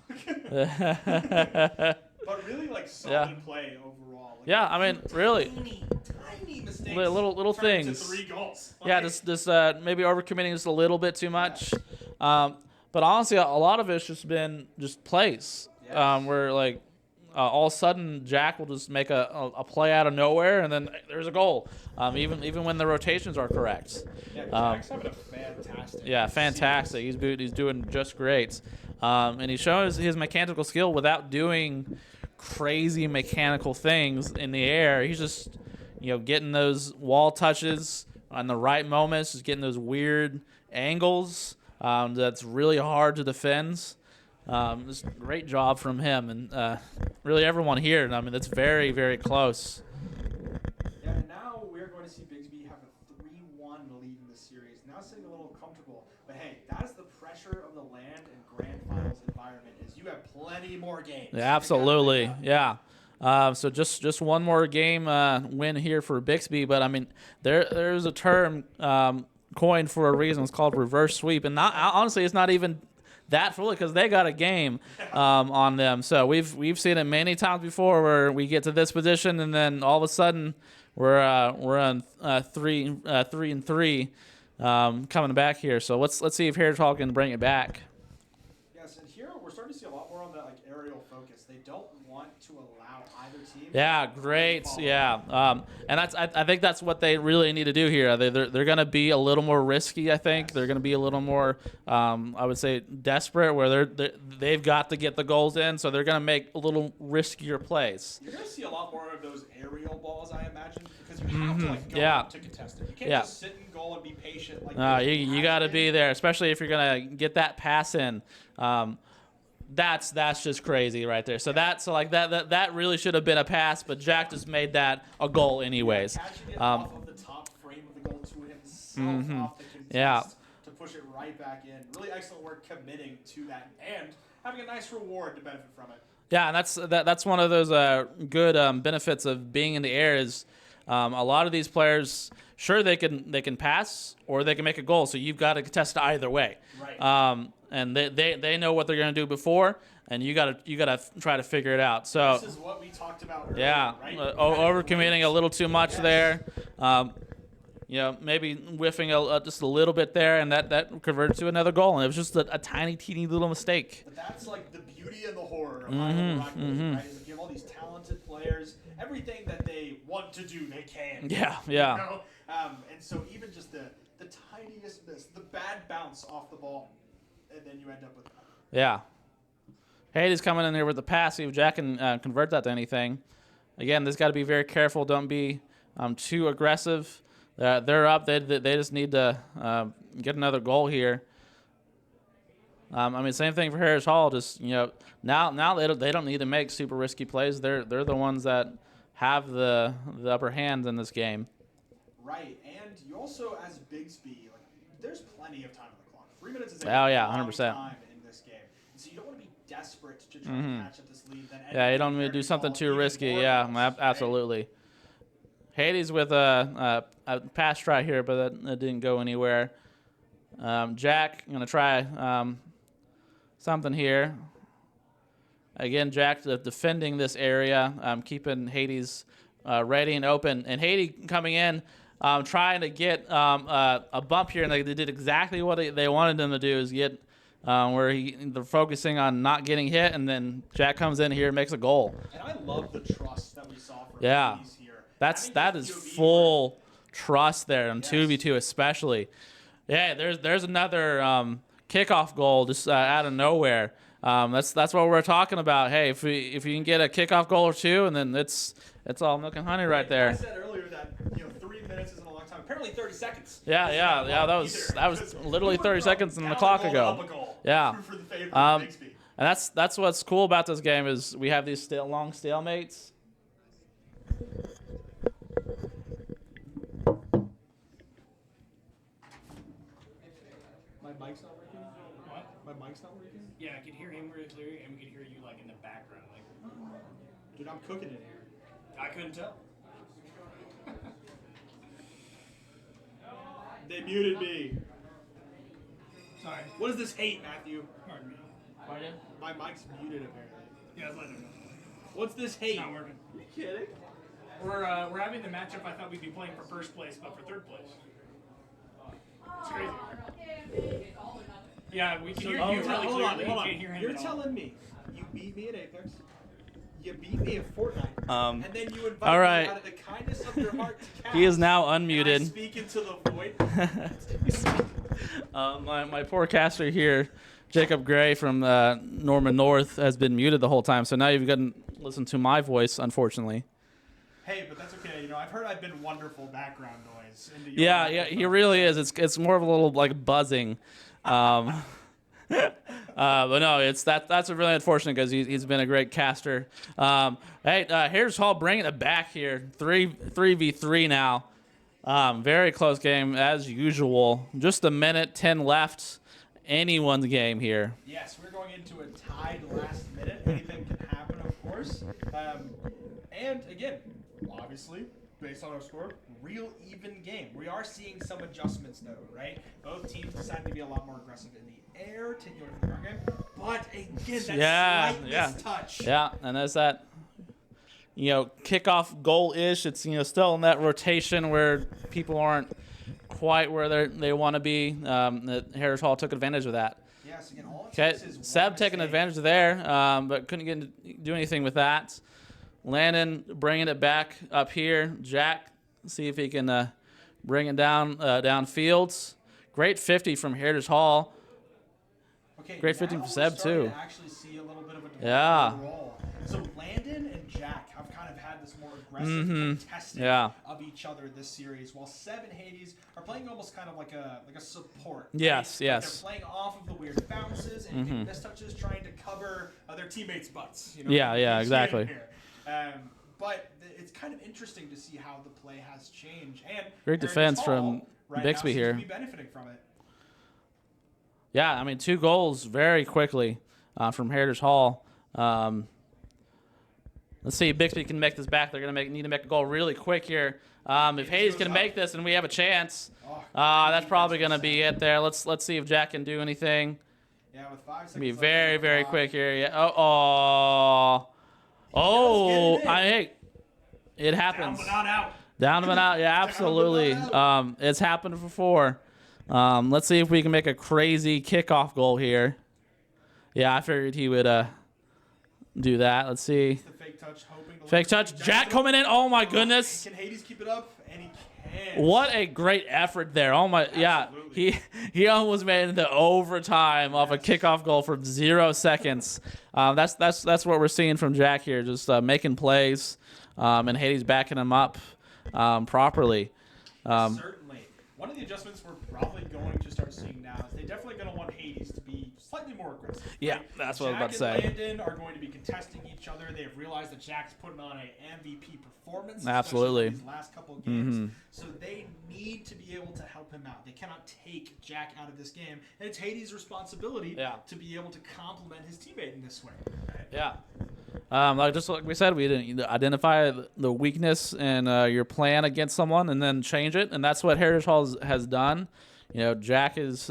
But really, like, solid play overall. Like, Yeah. I mean, really. Tiny mistakes. Little turn into things. 3 goals. Yeah, Like, just maybe overcommitting just a little bit too much. But honestly, a lot of it's just been just plays. Where like all of a sudden Jack will just make a play out of nowhere, and then there's a goal. Even when the rotations are correct. Yeah, Jack's having a fantastic. Yeah, fantastic. He's doing just great, and he shows his mechanical skill without doing crazy mechanical things in the air. He's just getting those wall touches on the right moments, just getting those weird angles. That's really hard to defend. Just great job from him and really everyone here. I mean, that's very, very close. Yeah, and now we're going to see Bigsby have a 3-1 lead in the series. Now sitting a little comfortable, but hey, that's the pressure of the land and grand finals environment. Is you have plenty more games. Yeah, absolutely. Yeah. So just one more game win here for Bixby, but I mean, there's a term coined for a reason. It's called reverse sweep, and honestly, it's not even that fully because they got a game on them. So we've seen it many times before where we get to this position and then all of a sudden we're on 3-3 coming back here. So let's see if Heritage Hall can bring it back. Yes, and here we're starting to see a lot more on that aerial focus. They don't want to allow either team. Yeah, great. Yeah, and I think that's what they really need to do here. They're going to be a little more risky. I think they're going to be a little more, I would say, desperate. Where they've got to get the goals in, so they're going to make a little riskier plays. You're going to see a lot more of those aerial balls, I imagine, because you have to go out to contest it. You can't just sit in goal and be patient. You got to be there, especially if you're going to get that pass in. That's just crazy right there. So that really should have been a pass, but Jack just made that a goal anyways. Catching it off of the top frame of the goal to himself off the contest to push it right back in. Really excellent work committing to that and having a nice reward to benefit from it. Yeah, and that's one of those good benefits of being in the air is a lot of these players, sure they can pass or they can make a goal, so you've got to contest it either way. Right. And they know what they're going to do before, and you gotta try to figure it out. So this is what we talked about earlier, yeah, right? overcommitting a little too much there. Maybe whiffing just a little bit there, and that converted to another goal, and it was just a tiny, teeny little mistake. But that's like the beauty and the horror of Iowa Rock League, right? Is you have all these talented players, everything that they want to do, they can. Yeah. You know? And so even just the tiniest miss, the bad bounce off the ball, and then you end up with that. Yeah. Hades coming in here with the pass. See if Jack can convert that to anything. Again, this got to be very careful. Don't be too aggressive. They're up. They just need to get another goal here. I mean, same thing for Heritage Hall. Just now they don't need to make super risky plays. They're the ones that have the upper hand in this game. Right, and you also as Bigsby, there's plenty of time on the clock. 3 minutes is a 100%. time in this game, and so you don't want to be desperate to try to catch up this lead. Yeah, you don't need to do something too risky. Yeah, absolutely. Hades with a pass try here, but that didn't go anywhere. Jack going to try something here. Again, Jack defending this area, keeping Hades ready and open. And Hades coming in, trying to get a bump here, and they did exactly what they wanted them to do, is get where they're focusing on not getting hit, and then Jack comes in here and makes a goal. And I love the trust that we saw from Yeah. Hades here. that is full trust there on 2v2 especially. Yeah, there's another kickoff goal just out of nowhere. That's what we're talking about. Hey, if you can get a kickoff goal or two, and then it's all milk and honey right I there. said earlier that 3 minutes isn't a long time. Apparently 30 seconds. Yeah. That was literally 30 seconds on the clock ago. Yeah. For the favorite Bigsby. And that's what's cool about this game is we have these long stalemates. My mic's not working? What? My mic's not working? Yeah, I could hear him really clearly, and we could hear you like in the background. Like, Dude, I'm cooking in here. I couldn't tell. They muted me. Sorry. What is this hate, Matthew? Pardon me. Pardon? My mic's muted apparently. Yeah, let's let him know. What's this hate? It's not working. Are you kidding? We're having the matchup I thought we'd be playing for first place, but for third place. It's crazy. Yeah, we can hear you really hold on, clearly. hold We on. can't hear him You're at all. telling me you beat me at Apex, you beat me at Fortnite, and then you invite all right. me out of the kindness of your heart to cast. He is now and I unmuted. speak into the void. My poor caster here, Jacob Gray from Norman North, has been muted the whole time. So now you've got to listen to my voice, unfortunately. Hey, but that's okay. I've heard I've been wonderful background noise. Into your Yeah, microphone. he really is. It's more of a little like buzzing. But no, that's really unfortunate because he's been a great caster. Hey, here's Hall bringing it back here, 3v3 now. Very close game as usual. Just a minute 10 left. Anyone's game here. Yes, we're going into a tied last minute. Anything can happen, of course. And again, obviously, based on our score, real even game. We are seeing some adjustments, though, right? Both teams decided to be a lot more aggressive in the air, taking over the ground game. But again, that slight mistouch. Yeah, and there's that, kickoff goal-ish. It's, still in that rotation where people aren't quite where they want to be. Harris Hall took advantage of that. Yes, again, all it Okay, takes is Seb one taking mistake. advantage there, but couldn't do anything with that. Landon bringing it back up here. Jack, see if he can bring it downfield. Great 50 from Heritage Hall. Okay, Great now 50 from we're Seb, starting too. to actually see a little bit of a Yeah. role. So Landon and Jack have kind of had this more aggressive contesting of each other this series, while Seb and Hades are playing almost kind of like a support. right? Yes, Like yes. They're playing off of the weird bounces and big mistouches, trying to cover their teammates' butts. Yeah, yeah, exactly. Here. But it's kind of interesting to see how the play has changed. And Great Heritage defense Hall from right Bixby now seems here. to be benefiting from it. Yeah, I mean, 2 goals very quickly from Heritage Hall. Let's see if Bixby can make this back. They're going to need to make a goal really quick here. If Hades can make this and we have a chance, that's probably going to be it there. Let's see if Jack can do anything. Yeah, with 5 seconds Be left very, on the very clock. quick here. Yeah. Oh, get it in. hey, it happens. Down but not out. Down but out. Yeah, absolutely. It's happened before. Let's see if we can make a crazy kickoff goal here. Yeah, I figured he would do that. Let's see. The fake touch, hoping to Fake touch. Jack coming in. Oh my goodness. Can Hades keep it up? And he can. What a great effort there. Oh my, yeah. He almost made it into overtime off a kickoff goal from 0 seconds. That's what we're seeing from Jack here, just making plays, and Hades backing him up properly. Certainly. One of the adjustments we're probably going to start seeing now is they're definitely going to want Hades to be slightly more aggressive. Yeah, right? that's what I was about to Jack say. and Landon are going to be contesting each other. They have realized that Jack's putting on an MVP performance. Absolutely. Especially in these last couple of games. So they need to be able to help him out. They cannot take Jack out of this game. And it's Hades' responsibility to be able to complement his teammate in this way. Yeah. Like we said, we didn't identify the weakness in your plan against someone and then change it, and that's what Heritage Hall has done. Jack is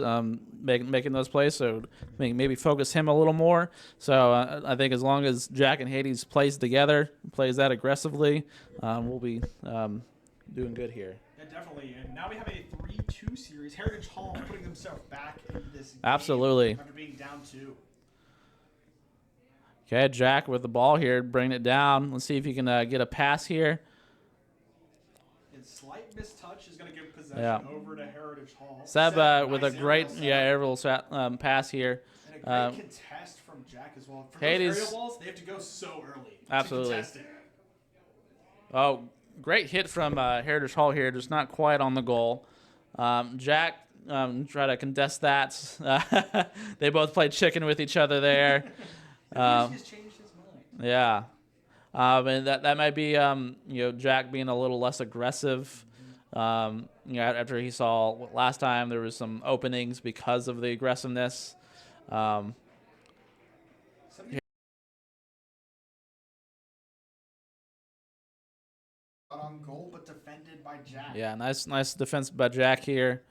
making those plays, so maybe focus him a little more. So I think as long as Jack and Hades plays together, plays that aggressively, we'll be doing good here. Yeah, definitely. And now we have a 3-2 series. Heritage Hall putting themselves back in this game Absolutely. after being down 2. Okay, Jack with the ball here, bringing it down. Let's see if he can get a pass here. A slight mistouch is going to give possession over to Heritage Hall. Seb with a nice great aerial setup. aerial pass here. And a great contest from Jack as well. For Hades, those aerial balls, they have to go so early absolutely. to contest it. Oh, great hit from Heritage Hall here, just not quite on the goal. Jack try to contest that. They both played chicken with each other there. He's changed his mind. Yeah. And that might be Jack being a little less aggressive. After he saw last time there was some openings because of the aggressiveness. On goal, but defended by Jack. Yeah, nice defense by Jack here.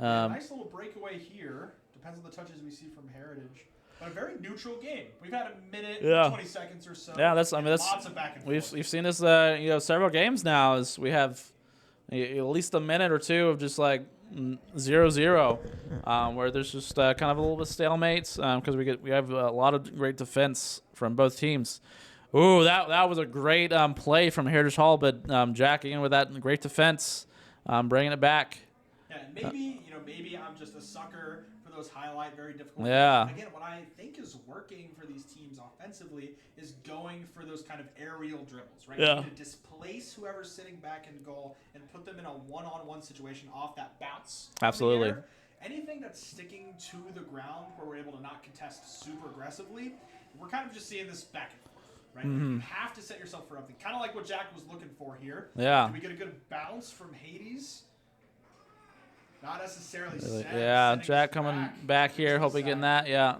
Nice little breakaway here. Depends on the touches we see from Heritage. But a very neutral game. We've had a minute, 20 seconds or so. Yeah, that's lots of back and forth. forth. We've seen this several games now. As we have at least a minute or two of just like 0-0, where there's just kind of a little bit of stalemates because we have a lot of great defense from both teams. Ooh, that was a great play from Heritage Hall, but Jack again with that great defense, bringing it back. Yeah, and maybe I'm just a sucker for those highlight very difficult. Yeah. Again, what I think is working for these teams offensively is going for those kind of aerial dribbles, right? Yeah. You need to displace whoever's sitting back in goal and put them in a one-on-one situation off that bounce. Absolutely. In the air. Anything that's sticking to the ground where we're able to not contest super aggressively, we're kind of just seeing this back and forth. Right? You have to set yourself for something. Kind of like what Jack was looking for here. Yeah. Do we get a good bounce from Hades? Not necessarily. Yeah, Jack coming back here, hopefully getting that. Yeah.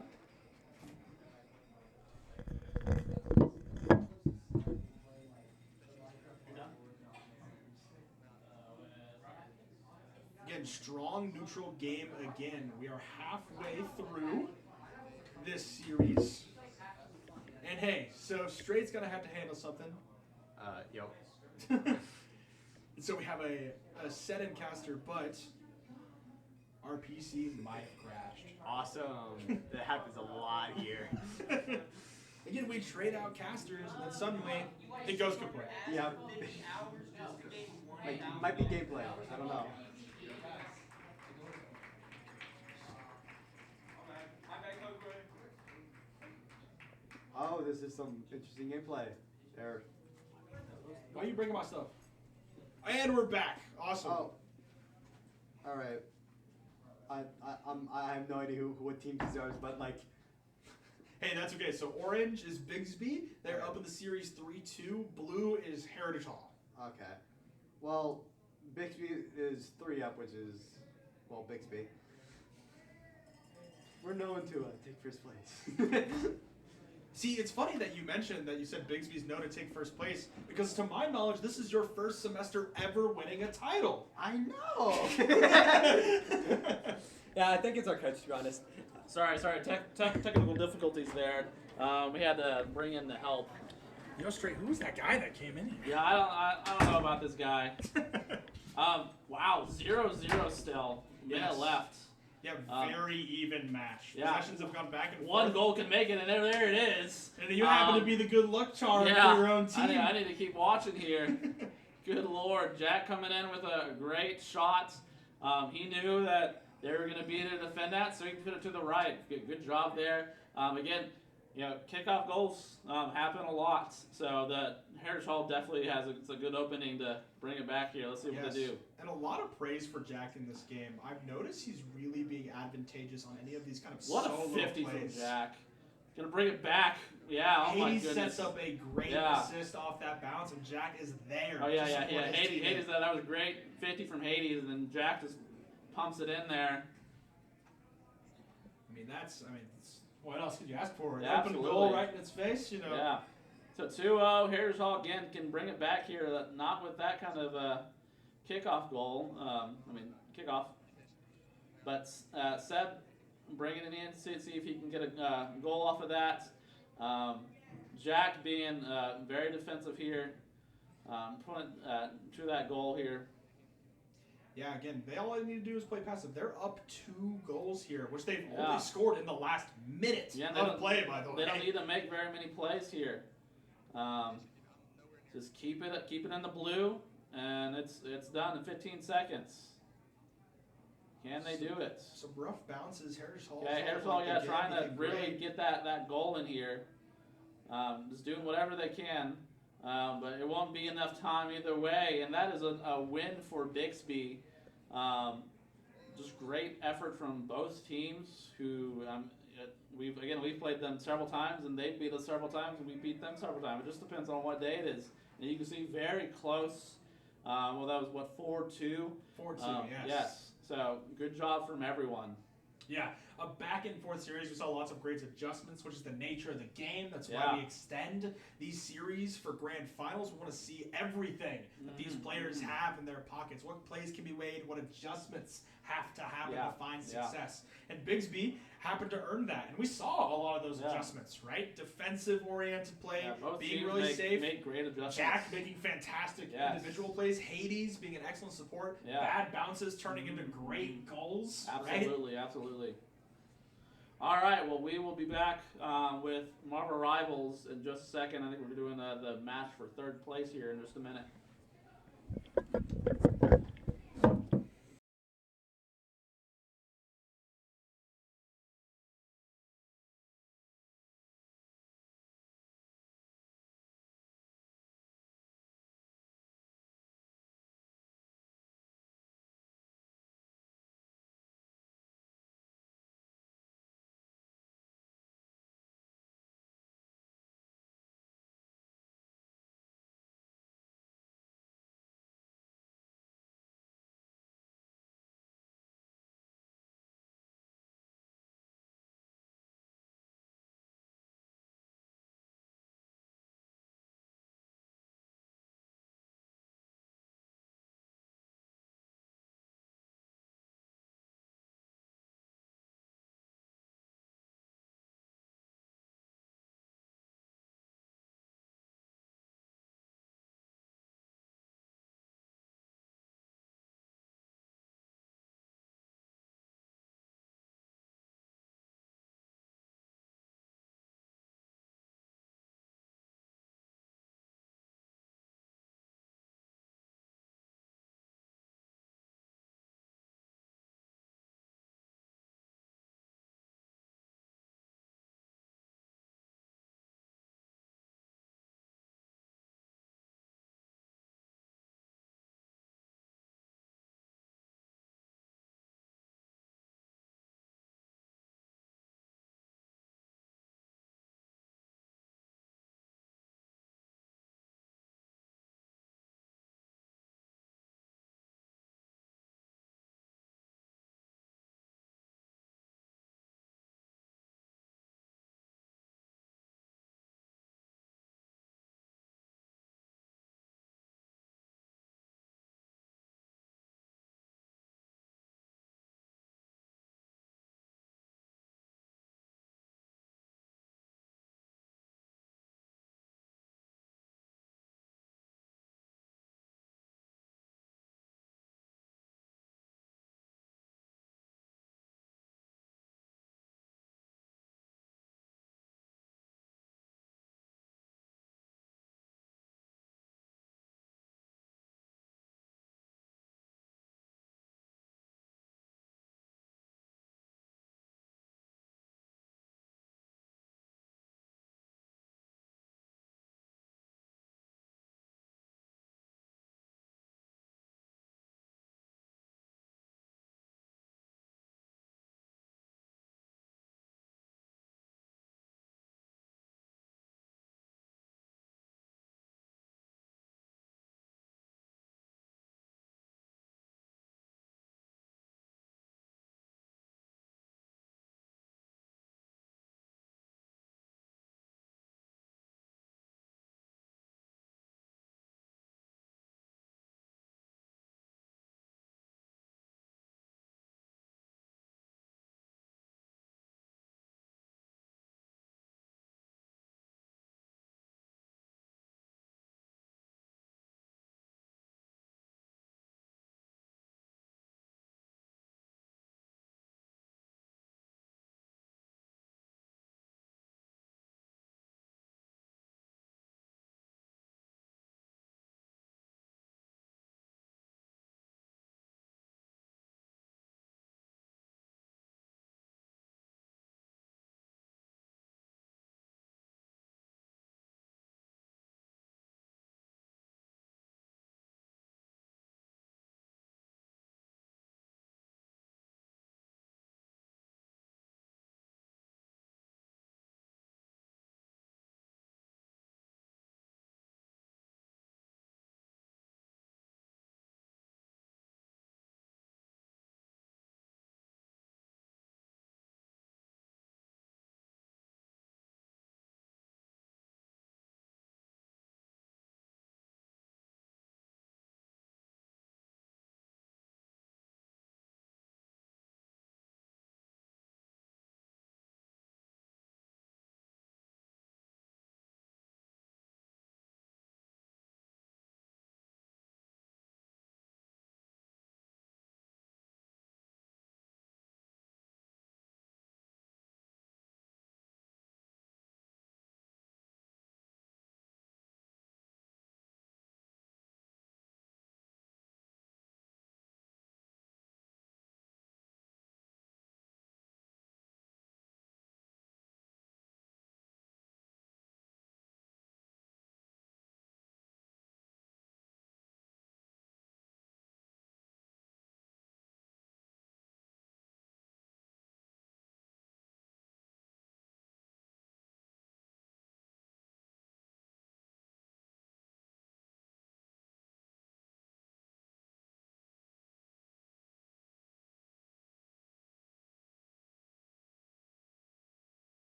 Again, strong neutral game again. We are halfway through this series. And hey, so Straight's going to have to handle something. Yep. So we have a set-in caster, but our PC might have crashed. Awesome. That happens a lot here. Again, we trade out casters, and then suddenly it goes kaput. Yeah. Might be gameplay hours. I don't know. Oh, this is some interesting gameplay. There. Why are you bringing my stuff? And we're back. Awesome. Oh. All right. I have no idea what team these are, but like. Hey, that's okay. So orange is Bigsby. They're up in the series 3-2. Blue is Heritage Hall. Okay. Well, Bixby is 3 up, which is, well, Bixby. We're known to take first place. See, it's funny that you mentioned that you said Bigsby's known to take first place because, to my knowledge, this is your first semester ever winning a title. I know. Yeah, I think it's our coach, to be honest. Sorry, technical difficulties there. We had to bring in the help. Yo, Straight, who's that guy that came in here? Yeah, I don't know about this guy. Wow, 0-0 still. Minute left. Yeah, very even match. Yeah. Possessions have gone back and forth. One goal can make it, and there it is. And you happen to be the good luck charm for your own team. I need to keep watching here. Good Lord. Jack coming in with a great shot. He knew that they were going to be there to defend that, so he put it to the right. Good job there. Again, kickoff goals happen a lot. So the Heritage Hall definitely has a good opening to bring it back here. Let's see what they do. And a lot of praise for Jack in this game. I've noticed he's really being advantageous on any of these kind of What solo a 50 plays. from Jack. Gonna bring it back. Yeah, oh my Hades goodness. sets up a great assist off that bounce, and Jack is there. Oh, yeah. Hades, Hades, that was a great 50 from Hades, and then Jack just pumps it in there. What else could you ask for? An Yeah, open absolutely. goal right in its face, Yeah. So 2-0, Heritage Hall again can bring it back here, not with that kind of kickoff goal. Kickoff. But Seb bringing it in, see if he can get a goal off of that. Jack being very defensive here, pulling to that goal here. Yeah, again, all they need to do is play passive. They're up 2 goals here, which they've only scored in the last minute of play, by the way. They don't need to make very many plays here. Just keep it in the blue and it's done in 15 seconds. Can they do it? Some rough bounces. Harris Hall. Okay, Harris Hall, yeah, trying to really get that goal in here. Just doing whatever they can, but it won't be enough time either way. And that is a win for Bixby. Just great effort from both teams. Who we've played them several times, and they beat us several times, and we beat them several times. It just depends on what day it is. And you can see very close. Well, that was what 4-2. 4-2. Yes. Yes. So good job from everyone. Yeah, a back and forth series. We saw lots of great adjustments, which is the nature of the game. That's why we extend these series for grand finals. We want to see everything that these players have in their pockets. What plays can be made, what adjustments have to happen to find success. And Bigsby happened to earn that. And we saw a lot of those adjustments, right? Defensive-oriented play, being really safe. Make great adjustments. Jack making fantastic individual plays. Hades being an excellent support. Bad bounces turning into great goals. Absolutely, absolutely. All right, well, we will be back with Marvel Rivals in just a second. I think we're doing the match for third place here in just a minute.